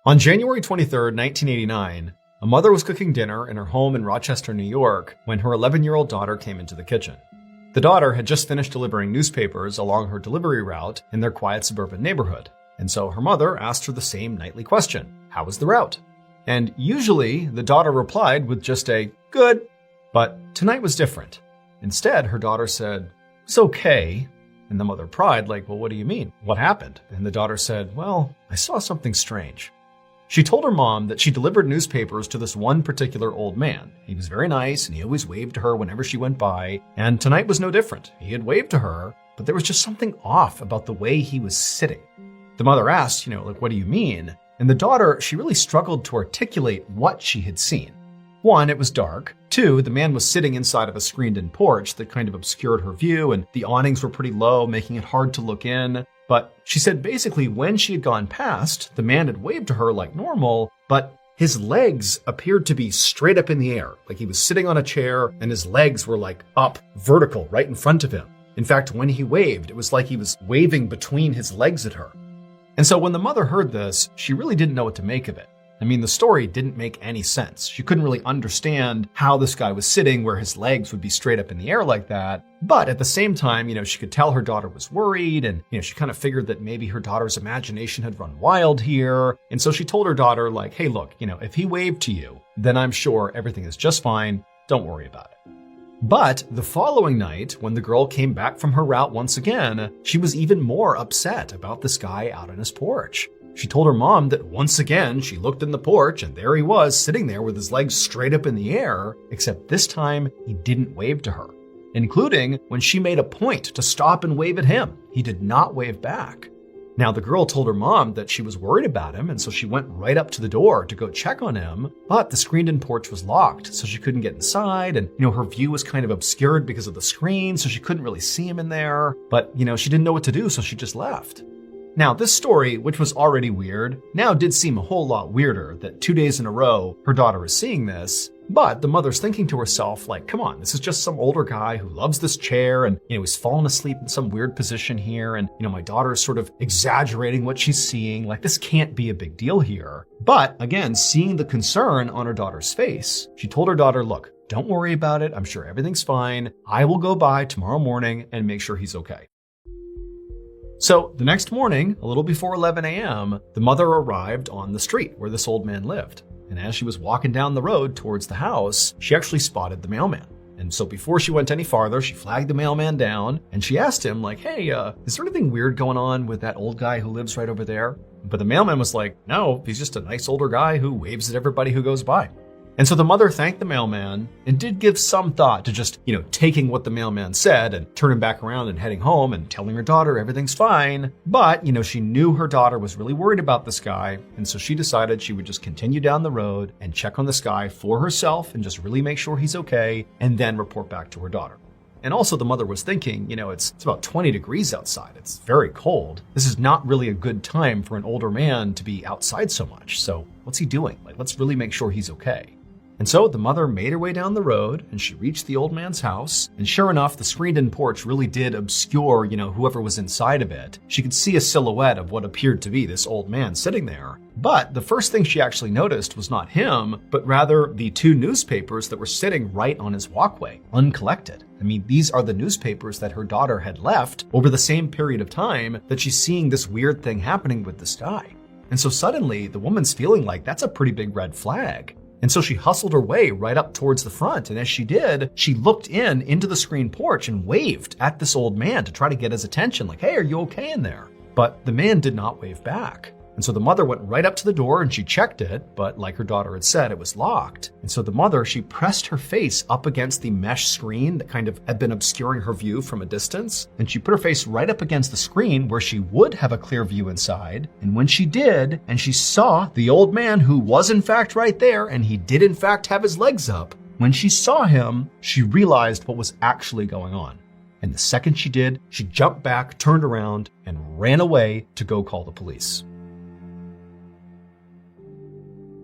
On January 23, 1989, a mother was cooking dinner in her home in Rochester, New York, when her 11-year-old daughter came into the kitchen. The daughter had just finished delivering newspapers along her delivery route in their quiet suburban neighborhood, and so her mother asked her the same nightly question, "How was the route?" And usually, the daughter replied with just a, "Good." But tonight was different. Instead, her daughter said, "It's okay." And the mother pried, like, "Well, what do you mean? What happened?" And the daughter said, "Well, I saw something strange." She told her mom that she delivered newspapers to this one particular old man. He was very nice, and he always waved to her whenever she went by, and tonight was no different. He had waved to her, but there was just something off about the way he was sitting. The mother asked, "What do you mean?" And the daughter, she really struggled to articulate what she had seen. One, it was dark. Two, the man was sitting inside of a screened-in porch that kind of obscured her view, and the awnings were pretty low, making it hard to look in. But she said basically when she had gone past, the man had waved to her like normal, but his legs appeared to be straight up in the air, like he was sitting on a chair and his legs were like up, vertical, right in front of him. In fact, when he waved, it was like he was waving between his legs at her. And so when the mother heard this, she really didn't know what to make of it. I mean, the story didn't make any sense. She couldn't really understand how this guy was sitting where his legs would be straight up in the air like that. But at the same time, she could tell her daughter was worried, and, she kind of figured that maybe her daughter's imagination had run wild here. And so she told her daughter, like, "Hey, look, if he waved to you, then I'm sure everything is just fine. Don't worry about it." But the following night, when the girl came back from her route once again, she was even more upset about this guy out on his porch. She told her mom that once again she looked in the porch and there he was sitting there with his legs straight up in the air, except this time he didn't wave to her, including when she made a point to stop and wave at him. He did not wave back. Now the girl told her mom that she was worried about him, and so she went right up to the door to go check on him, but the screened-in porch was locked, so she couldn't get inside, and her view was kind of obscured because of the screen, so she couldn't really see him in there, but she didn't know what to do, so she just left. Now, this story, which was already weird, now did seem a whole lot weirder that 2 days in a row her daughter is seeing this, but the mother's thinking to herself, like, come on, this is just some older guy who loves this chair and, he's fallen asleep in some weird position here, and, my daughter is sort of exaggerating what she's seeing, like, this can't be a big deal here. But, again, seeing the concern on her daughter's face, she told her daughter, "Look, don't worry about it, I'm sure everything's fine. I will go by tomorrow morning and make sure he's okay." So the next morning, a little before 11 a.m., the mother arrived on the street where this old man lived. And as she was walking down the road towards the house, she actually spotted the mailman. And so before she went any farther, she flagged the mailman down and she asked him, like, hey, is there anything weird going on with that old guy who lives right over there? But the mailman was like, no, he's just a nice older guy who waves at everybody who goes by. And so the mother thanked the mailman and did give some thought to just, taking what the mailman said and turning back around and heading home and telling her daughter everything's fine. But, she knew her daughter was really worried about this guy. And so she decided she would just continue down the road and check on this guy for herself and just really make sure he's okay and then report back to her daughter. And also the mother was thinking, it's about 20 degrees outside. It's very cold. This is not really a good time for an older man to be outside so much. So what's he doing? Let's really make sure he's okay. And so the mother made her way down the road and she reached the old man's house. And sure enough, the screened-in porch really did obscure, whoever was inside of it. She could see a silhouette of what appeared to be this old man sitting there. But the first thing she actually noticed was not him, but rather the 2 newspapers that were sitting right on his walkway, uncollected. I mean, these are the newspapers that her daughter had left over the same period of time that she's seeing this weird thing happening with this guy. And so suddenly the woman's feeling like that's a pretty big red flag. And so she hustled her way right up towards the front. And as she did, she looked into the screen porch and waved at this old man to try to get his attention. Like, hey, are you okay in there? But the man did not wave back. And so the mother went right up to the door and she checked it, but like her daughter had said, it was locked. And so the mother, she pressed her face up against the mesh screen that kind of had been obscuring her view from a distance. And she put her face right up against the screen where she would have a clear view inside. And when she did, and she saw the old man who was in fact right there, and he did in fact have his legs up, when she saw him, she realized what was actually going on. And the second she did, she jumped back, turned around, and ran away to go call the police.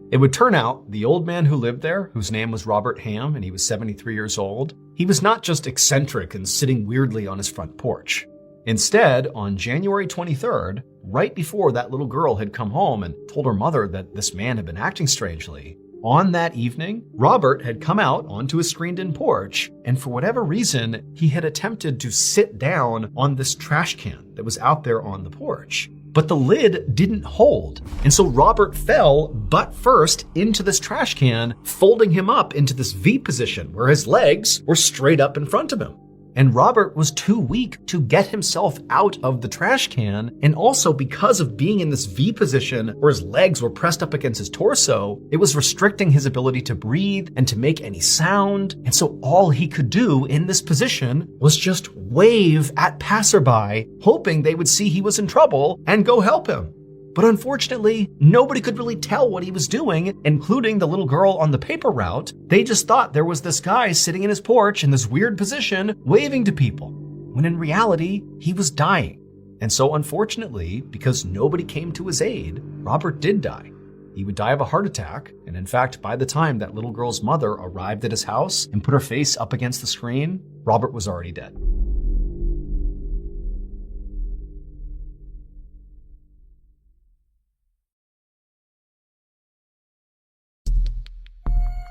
It would turn out the old man who lived there, whose name was Robert Ham, and he was 73 years old, he was not just eccentric and sitting weirdly on his front porch. Instead, on January 23rd, right before that little girl had come home and told her mother that this man had been acting strangely, on that evening, Robert had come out onto his screened-in porch, and for whatever reason, he had attempted to sit down on this trash can that was out there on the porch. But the lid didn't hold. And so Robert fell butt first into this trash can, folding him up into this V position where his legs were straight up in front of him. And Robert was too weak to get himself out of the trash can. And also because of being in this V position where his legs were pressed up against his torso, it was restricting his ability to breathe and to make any sound. And so all he could do in this position was just wave at passerby, hoping they would see he was in trouble and go help him. But unfortunately, nobody could really tell what he was doing, including the little girl on the paper route. They just thought there was this guy sitting in his porch in this weird position, waving to people, when in reality, he was dying. And so unfortunately, because nobody came to his aid, Robert did die. He would die of a heart attack, and in fact, by the time that little girl's mother arrived at his house and put her face up against the screen, Robert was already dead.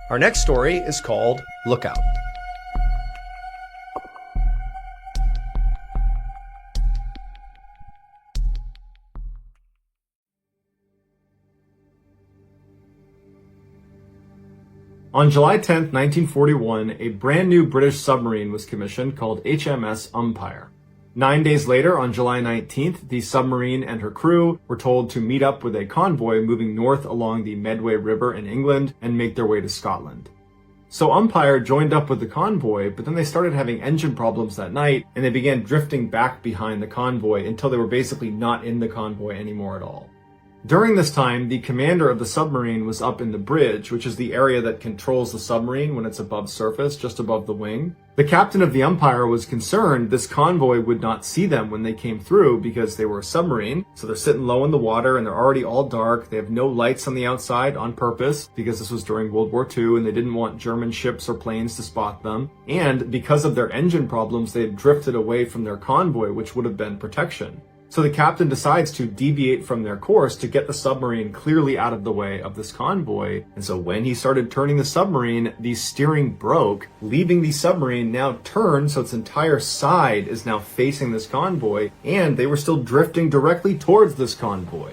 Our next story is called Lookout. On July 10, 1941, a brand new British submarine was commissioned called HMS Umpire. 9 days later, on July 19th, the submarine and her crew were told to meet up with a convoy moving north along the Medway River in England and make their way to Scotland. So Umpire joined up with the convoy, but then they started having engine problems that night, and they began drifting back behind the convoy until they were basically not in the convoy anymore at all. During this time, the commander of the submarine was up in the bridge, which is the area that controls the submarine when it's above surface, just above the wing. The captain of the Umpire was concerned this convoy would not see them when they came through because they were a submarine. So they're sitting low in the water and they're already all dark. They have no lights on the outside on purpose because this was during World War II and they didn't want German ships or planes to spot them. And because of their engine problems, they had drifted away from their convoy, which would have been protection. So the captain decides to deviate from their course to get the submarine clearly out of the way of this convoy. And so when he started turning the submarine, the steering broke, leaving the submarine now turned so its entire side is now facing this convoy, and they were still drifting directly towards this convoy.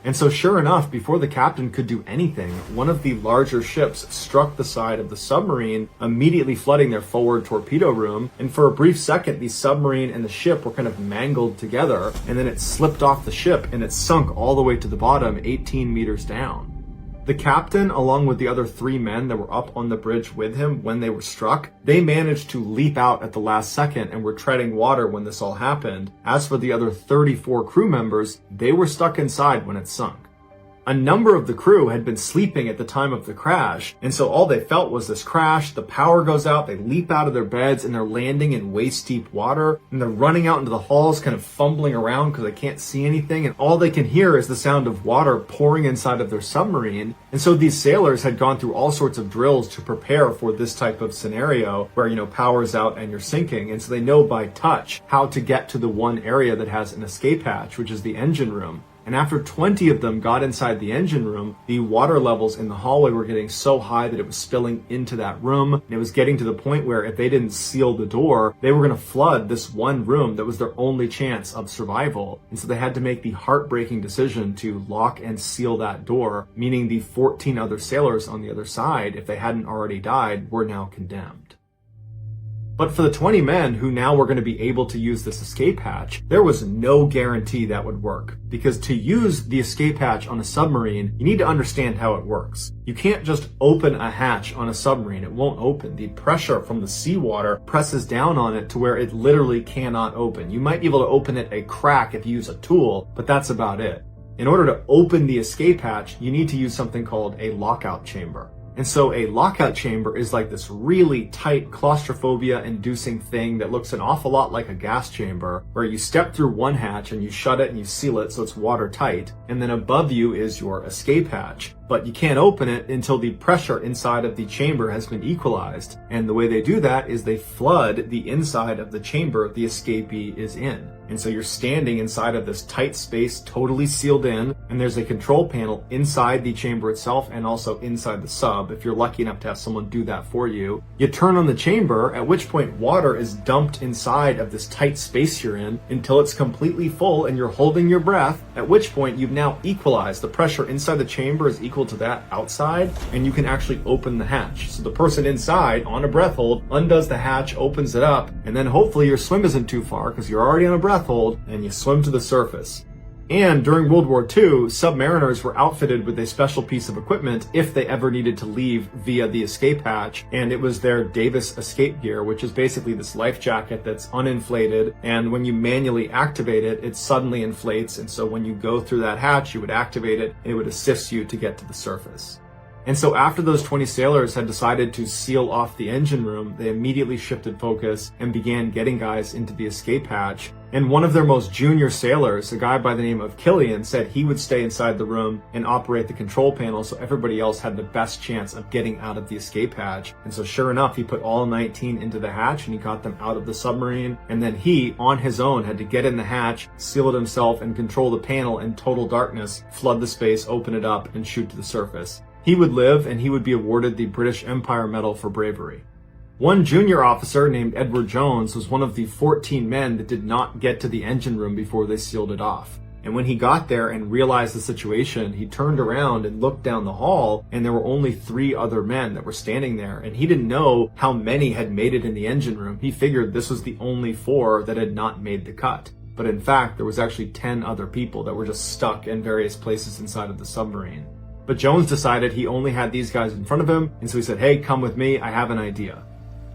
And so sure enough, before the captain could do anything, one of the larger ships struck the side of the submarine, immediately flooding their forward torpedo room. And for a brief second, the submarine and the ship were kind of mangled together, and then it slipped off the ship and it sunk all the way to the bottom, 18 meters down. The captain, along with the other 3 men that were up on the bridge with him when they were struck, they managed to leap out at the last second and were treading water when this all happened. As for the other 34 crew members, they were stuck inside when it sunk. A number of the crew had been sleeping at the time of the crash, and so all they felt was this crash, the power goes out, they leap out of their beds, and they're landing in waist-deep water, and they're running out into the halls kind of fumbling around because they can't see anything, and all they can hear is the sound of water pouring inside of their submarine. And so these sailors had gone through all sorts of drills to prepare for this type of scenario where, power's out and you're sinking, and so they know by touch how to get to the one area that has an escape hatch, which is the engine room. And after 20 of them got inside the engine room, the water levels in the hallway were getting so high that it was spilling into that room. And it was getting to the point where if they didn't seal the door, they were going to flood this one room that was their only chance of survival. And so they had to make the heartbreaking decision to lock and seal that door, meaning the 14 other sailors on the other side, if they hadn't already died, were now condemned. But for the 20 men who now were going to be able to use this escape hatch, there was no guarantee that would work. Because to use the escape hatch on a submarine, you need to understand how it works. You can't just open a hatch on a submarine. It won't open. The pressure from the seawater presses down on it to where it literally cannot open. You might be able to open it a crack if you use a tool, but that's about it. In order to open the escape hatch, you need to use something called a lockout chamber. And so a lockout chamber is like this really tight claustrophobia-inducing thing that looks an awful lot like a gas chamber, where you step through one hatch and you shut it and you seal it so it's watertight, and then above you is your escape hatch. But you can't open it until the pressure inside of the chamber has been equalized. And the way they do that is they flood the inside of the chamber the escapee is in. And so you're standing inside of this tight space, totally sealed in, and there's a control panel inside the chamber itself and also inside the sub, if you're lucky enough to have someone do that for you. You turn on the chamber, at which point water is dumped inside of this tight space you're in until it's completely full and you're holding your breath, at which point you've now equalized. The pressure inside the chamber is equal to that outside, and you can actually open the hatch. So the person inside on a breath hold undoes the hatch, opens it up, and then hopefully your swim isn't too far because you're already on a breath hold, and you swim to the surface. And during World War II, submariners were outfitted with a special piece of equipment if they ever needed to leave via the escape hatch, and it was their Davis escape gear, which is basically this life jacket that's uninflated, and when you manually activate it, it suddenly inflates, and so when you go through that hatch, you would activate it, and it would assist you to get to the surface. And so after those 20 sailors had decided to seal off the engine room, they immediately shifted focus and began getting guys into the escape hatch. And one of their most junior sailors, a guy by the name of Killian, said he would stay inside the room and operate the control panel so everybody else had the best chance of getting out of the escape hatch. And so sure enough, he put all 19 into the hatch and he got them out of the submarine. And then he, on his own, had to get in the hatch, seal it himself, and control the panel in total darkness, flood the space, open it up, and shoot to the surface. He would live, and he would be awarded the British Empire Medal for bravery. One junior officer named Edward Jones was one of the 14 men that did not get to the engine room before they sealed it off. And when he got there and realized the situation, he turned around and looked down the hall, and there were only 3 other men that were standing there. And he didn't know how many had made it in the engine room. He figured this was the only 4 that had not made the cut. But in fact, there was actually 10 other people that were just stuck in various places inside of the submarine. But Jones decided he only had these guys in front of him, and so he said, "Hey, come with me, I have an idea."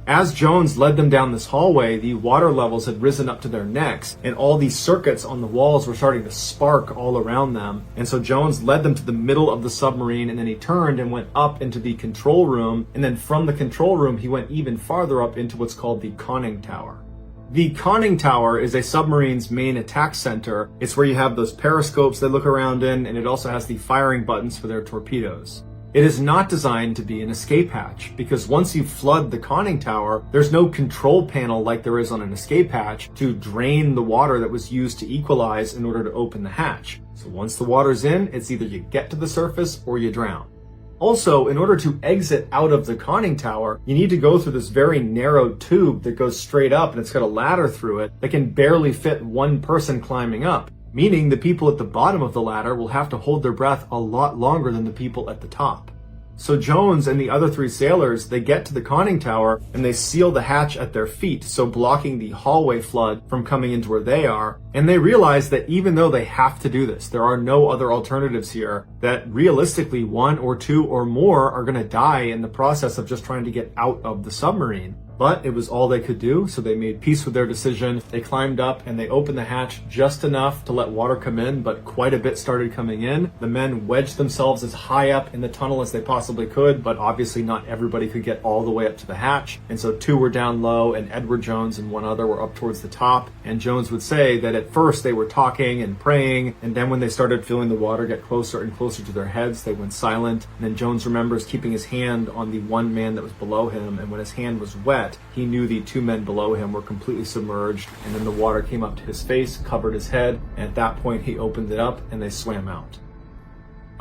As Jones led them down this hallway, the water levels had risen up to their necks, and all these circuits on the walls were starting to spark all around them. And so Jones led them to the middle of the submarine, and then he turned and went up into the control room, and then from the control room, he went even farther up into what's called the conning tower. The conning tower is a submarine's main attack center. It's where you have those periscopes they look around in, and it also has the firing buttons for their torpedoes. It is not designed to be an escape hatch, because once you flood the conning tower, there's no control panel like there is on an escape hatch to drain the water that was used to equalize in order to open the hatch. So once the water's in, it's either you get to the surface or you drown. Also, in order to exit out of the conning tower, you need to go through this very narrow tube that goes straight up, and it's got a ladder through it that can barely fit one person climbing up, meaning the people at the bottom of the ladder will have to hold their breath a lot longer than the people at the top. So Jones and the other 3 sailors, they get to the conning tower and they seal the hatch at their feet, so blocking the hallway flood from coming into where they are. And they realize that even though they have to do this, there are no other alternatives here, that realistically 1 or 2 or more are going to die in the process of just trying to get out of the submarine. But it was all they could do, so they made peace with their decision. They climbed up and they opened the hatch just enough to let water come in, but quite a bit started coming in. The men wedged themselves as high up in the tunnel as they possibly could, but obviously not everybody could get all the way up to the hatch. And so 2 were down low, and Edward Jones and 1 other were up towards the top. And Jones would say that at first they were talking and praying, and then when they started feeling the water get closer and closer to their heads, they went silent. And then Jones remembers keeping his hand on the one man that was below him, and when his hand was wet, he knew the 2 men below him were completely submerged, and then the water came up to his face, covered his head, and at that point he opened it up and they swam out.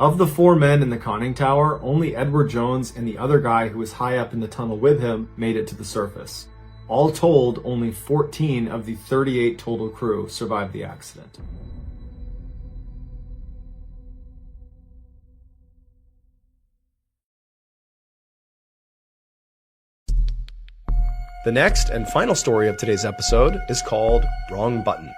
Of the 4 men in the conning tower, only Edward Jones and the other guy who was high up in the tunnel with him made it to the surface. All told, only 14 of the 38 total crew survived the accident. The next and final story of today's episode is called Wrong Button.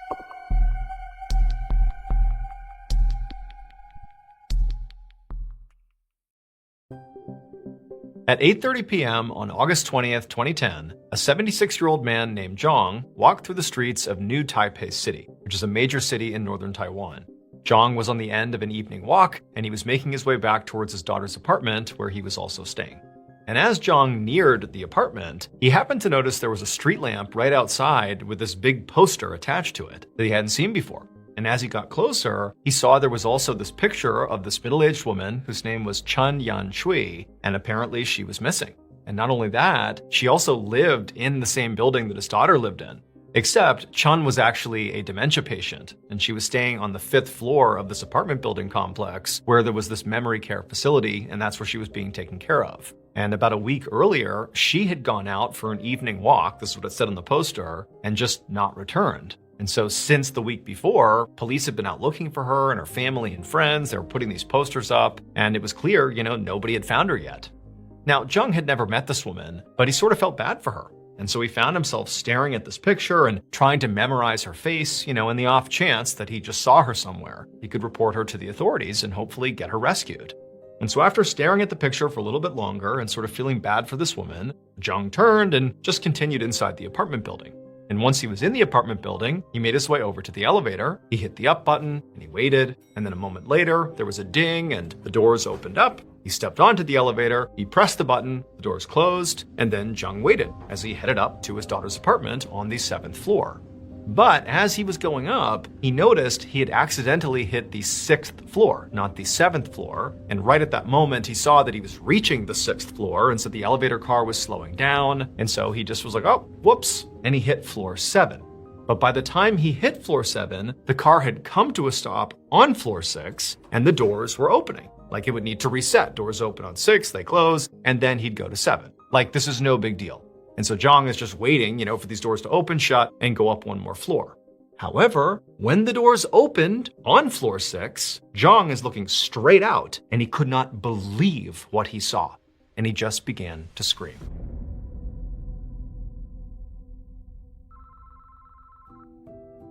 At 8:30 p.m. on August 20th, 2010, a 76-year-old man named Zhang walked through the streets of New Taipei City, which is a major city in northern Taiwan. Zhang was on the end of an evening walk, and he was making his way back towards his daughter's apartment, where he was also staying. And as Zhang neared the apartment, he happened to notice there was a street lamp right outside with this big poster attached to it that he hadn't seen before. And as he got closer, he saw there was also this picture of this middle-aged woman whose name was Chen Yan Shui, and apparently she was missing. And not only that, she also lived in the same building that his daughter lived in. Except Chen was actually a dementia patient, and she was staying on the 5th floor of this apartment building complex where there was this memory care facility, and that's where she was being taken care of. And about a week earlier, she had gone out for an evening walk, this is what it said on the poster, and just not returned. And so since the week before, police had been out looking for her and her family and friends. They were putting these posters up, and it was clear, nobody had found her yet. Now, Zhang had never met this woman, but he sort of felt bad for her. And so he found himself staring at this picture and trying to memorize her face, in the off chance that he just saw her somewhere. He could report her to the authorities and hopefully get her rescued. And so after staring at the picture for a little bit longer and sort of feeling bad for this woman, Zhang turned and just continued inside the apartment building. And once he was in the apartment building, he made his way over to the elevator, he hit the up button, and he waited, and then a moment later, there was a ding and the doors opened up. He stepped onto the elevator, he pressed the button, the doors closed, and then Zhang waited as he headed up to his daughter's apartment on the 7th floor. But as he was going up, he noticed he had accidentally hit the 6th floor, not the 7th floor. And right at that moment, he saw that he was reaching the 6th floor, and so the elevator car was slowing down. And so he just was like, oh, whoops, and he hit floor 7. But by the time he hit floor 7, the car had come to a stop on floor 6, and the doors were opening. Like it would need to reset. Doors open on 6, they close, and then he'd go to 7. Like this is no big deal. And so Zhang is just waiting, for these doors to open, shut, and go up one more floor. However, when the doors opened on floor 6, Zhang is looking straight out, and he could not believe what he saw. And he just began to scream.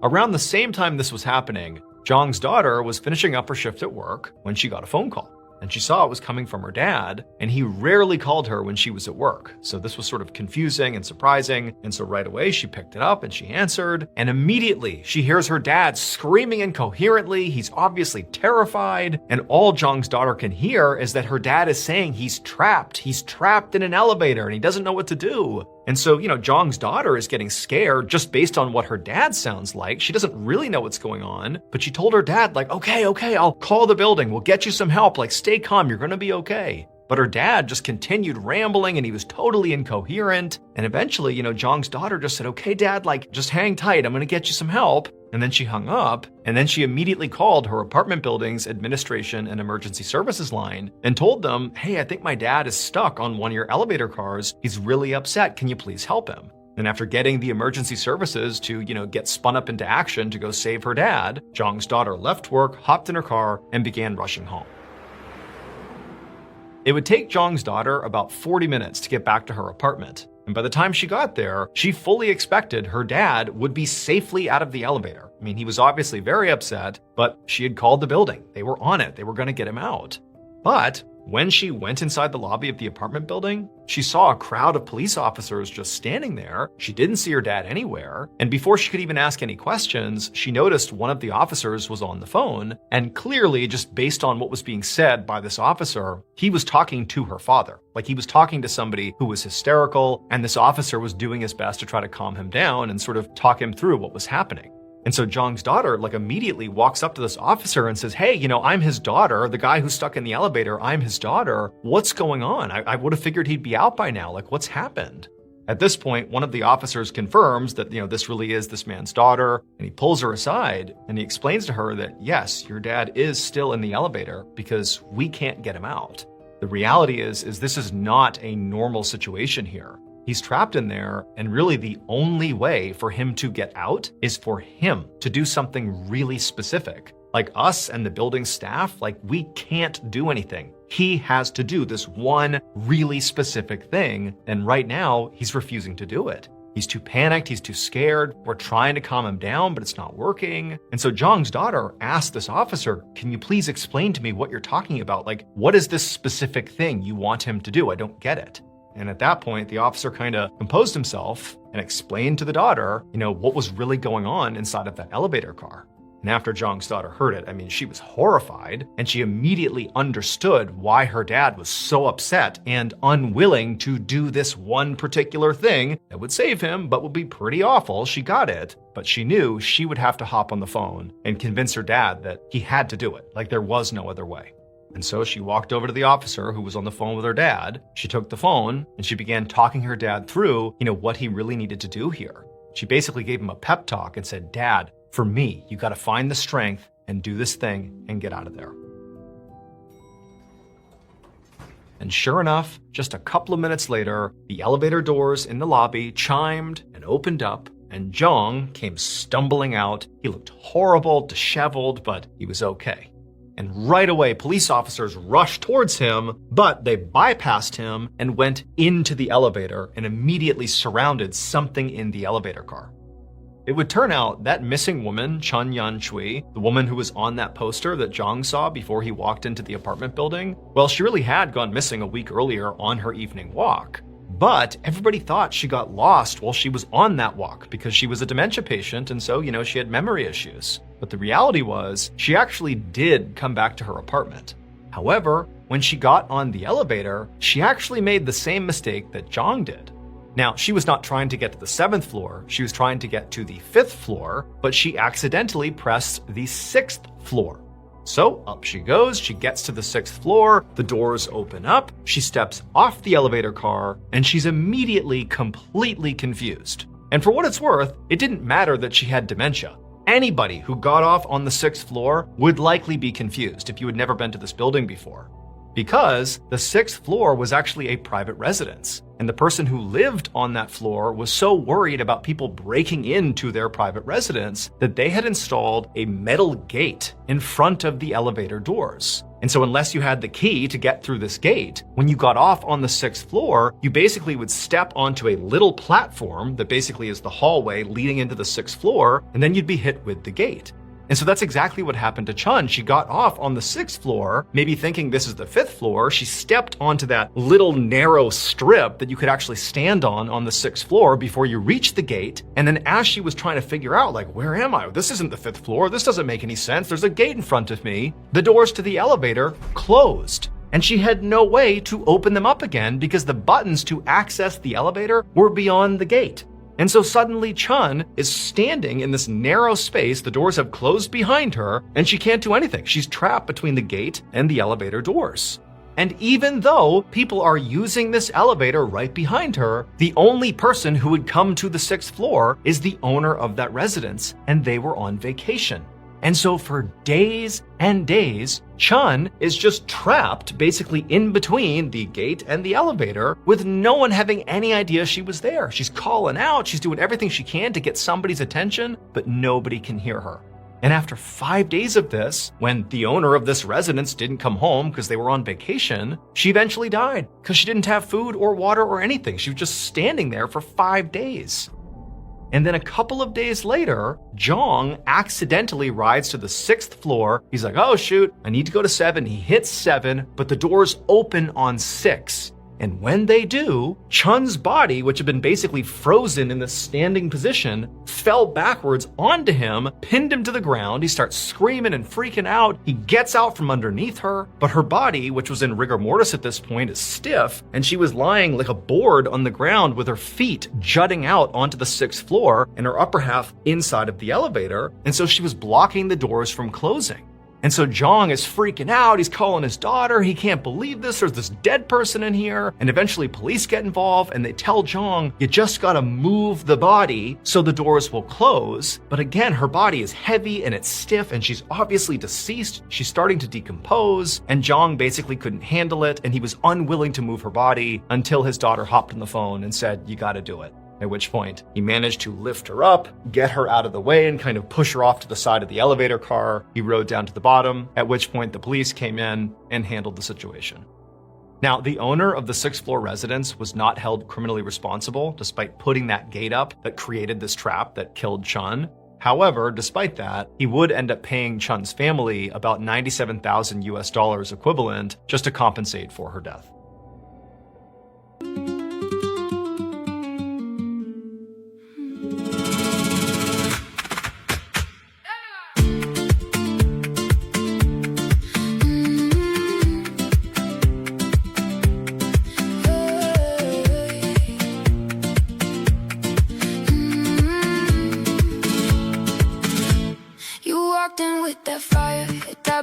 Around the same time this was happening, Zhang's daughter was finishing up her shift at work when she got a phone call. And she saw it was coming from her dad, and he rarely called her when she was at work. So this was sort of confusing and surprising. And so right away, she picked it up and she answered. And immediately, she hears her dad screaming incoherently. He's obviously terrified. And all Zhang's daughter can hear is that her dad is saying he's trapped. He's trapped in an elevator and he doesn't know what to do. And so, Zhang's daughter is getting scared just based on what her dad sounds like. She doesn't really know what's going on, but she told her dad, okay, I'll call the building. We'll get you some help. Stay calm. You're going to be okay. But her dad just continued rambling and he was totally incoherent. And eventually, Zhang's daughter just said, "Okay, Dad, just hang tight. I'm going to get you some help." And then she hung up, and then she immediately called her apartment building's administration and emergency services line and told them, "Hey, I think my dad is stuck on one of your elevator cars. He's really upset. Can you please help him?" And after getting the emergency services to, get spun up into action to go save her dad, Zhang's daughter left work, hopped in her car, and began rushing home. It would take Zhang's daughter about 40 minutes to get back to her apartment. And by the time she got there, she fully expected her dad would be safely out of the elevator. I mean, he was obviously very upset, but she had called the building. They were on it. They were going to get him out. But when she went inside the lobby of the apartment building, she saw a crowd of police officers just standing there. She didn't see her dad anywhere. And before she could even ask any questions, she noticed one of the officers was on the phone. And clearly, just based on what was being said by this officer, he was talking to her father. He was talking to somebody who was hysterical, and this officer was doing his best to try to calm him down and sort of talk him through what was happening. And so Zhang's daughter immediately walks up to this officer and says, "Hey, I'm his daughter, the guy who's stuck in the elevator. I'm his daughter. What's going on? I would have figured he'd be out by now. What's happened?" At this point, one of the officers confirms that, this really is this man's daughter, and he pulls her aside and he explains to her that, yes, your dad is still in the elevator because we can't get him out. The reality is this is not a normal situation here. He's trapped in there, and really the only way for him to get out is for him to do something really specific. Like us and the building staff, we can't do anything. He has to do this one really specific thing, and right now he's refusing to do it. He's too panicked, he's too scared, we're trying to calm him down, but it's not working. And so Zhang's daughter asked this officer, "Can you please explain to me what you're talking about? What is this specific thing you want him to do? I don't get it." And at that point, the officer kind of composed himself and explained to the daughter, what was really going on inside of that elevator car. And after Zhang's daughter heard it, she was horrified, and she immediately understood why her dad was so upset and unwilling to do this one particular thing that would save him, but would be pretty awful. She got it, but she knew she would have to hop on the phone and convince her dad that he had to do it, there was no other way. And so she walked over to the officer who was on the phone with her dad. She took the phone and she began talking her dad through, what he really needed to do here. She basically gave him a pep talk and said, "Dad, for me, you got to find the strength and do this thing and get out of there." And sure enough, just a couple of minutes later, the elevator doors in the lobby chimed and opened up, and Zhang came stumbling out. He looked horrible, disheveled, but he was okay. And right away, police officers rushed towards him, but they bypassed him and went into the elevator and immediately surrounded something in the elevator car. It would turn out that missing woman, Chun Yan-chui, the woman who was on that poster that Zhang saw before he walked into the apartment building, well, she really had gone missing a week earlier on her evening walk. But everybody thought she got lost while she was on that walk because she was a dementia patient, and so, she had memory issues. But the reality was, she actually did come back to her apartment. However, when she got on the elevator, she actually made the same mistake that Zhang did. Now, she was not trying to get to the 7th floor, she was trying to get to the 5th floor, but she accidentally pressed the 6th floor. So up she goes, she gets to the 6th floor, the doors open up, she steps off the elevator car, and she's immediately completely confused. And for what it's worth, it didn't matter that she had dementia. Anybody who got off on the 6th floor would likely be confused if you had never been to this building before. Because the 6th floor was actually a private residence, and the person who lived on that floor was so worried about people breaking into their private residence that they had installed a metal gate in front of the elevator doors. And so unless you had the key to get through this gate, when you got off on the 6th floor, you basically would step onto a little platform that basically is the hallway leading into the 6th floor, and then you'd be hit with the gate. And so that's exactly what happened to Chun. She got off on the 6th floor, maybe thinking this is the 5th floor. She stepped onto that little narrow strip that you could actually stand on the 6th floor before you reached the gate. And then as she was trying to figure out, where am I? This isn't the 5th floor. This doesn't make any sense. There's a gate in front of me. The doors to the elevator closed. And she had no way to open them up again because the buttons to access the elevator were beyond the gate. And so suddenly Chun is standing in this narrow space, the doors have closed behind her, and she can't do anything. She's trapped between the gate and the elevator doors. And even though people are using this elevator right behind her, the only person who would come to the 6th floor is the owner of that residence, and they were on vacation. And so for days and days, Chun is just trapped basically in between the gate and the elevator with no one having any idea she was there. She's calling out, she's doing everything she can to get somebody's attention, but nobody can hear her. And after 5 days of this, when the owner of this residence didn't come home because they were on vacation, she eventually died because she didn't have food or water or anything. She was just standing there for 5 days. And then a couple of days later, Jong accidentally rides to the 6th floor. He's like, oh shoot, I need to go to 7. He hits 7, but the doors open on 6. And when they do, Chun's body, which had been basically frozen in this standing position, fell backwards onto him, pinned him to the ground. He starts screaming and freaking out. He gets out from underneath her, but her body, which was in rigor mortis at this point, is stiff, and she was lying like a board on the ground with her feet jutting out onto the 6th floor and her upper half inside of the elevator. And so she was blocking the doors from closing. And so Jong is freaking out. He's calling his daughter. He can't believe this. There's this dead person in here. And eventually police get involved and they tell Jong, you just gotta move the body so the doors will close. But again, her body is heavy and it's stiff and she's obviously deceased. She's starting to decompose and Jong basically couldn't handle it and he was unwilling to move her body until his daughter hopped on the phone and said, you gotta do it. At which point, he managed to lift her up, get her out of the way, and kind of push her off to the side of the elevator car. He rode down to the bottom, at which point the police came in and handled the situation. Now, the owner of the 6th floor residence was not held criminally responsible, despite putting that gate up that created this trap that killed Chun. However, despite that, he would end up paying Chun's family about $97,000 equivalent just to compensate for her death.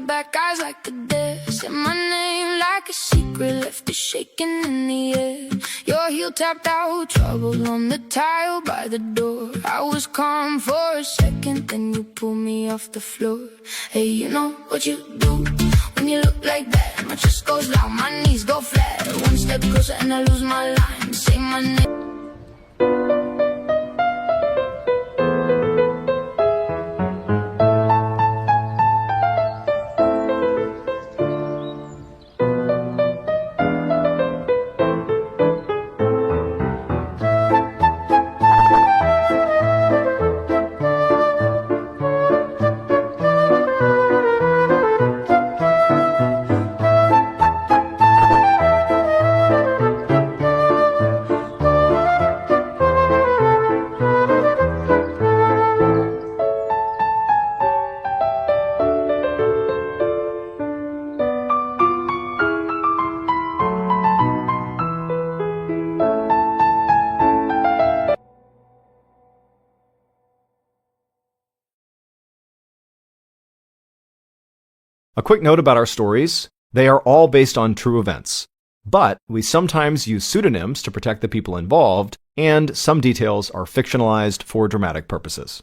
Back eyes like a dare, said my name like a secret, left it shaking in the air. Your heel tapped out, trouble on the tile by the door. I was calm for a second, then you pulled me off the floor. Hey, you know what you do when you look like that? My chest goes loud, my knees go flat. One step closer and I lose my line. Say my name. A quick note about our stories. They are all based on true events, but we sometimes use pseudonyms to protect the people involved, and some details are fictionalized for dramatic purposes.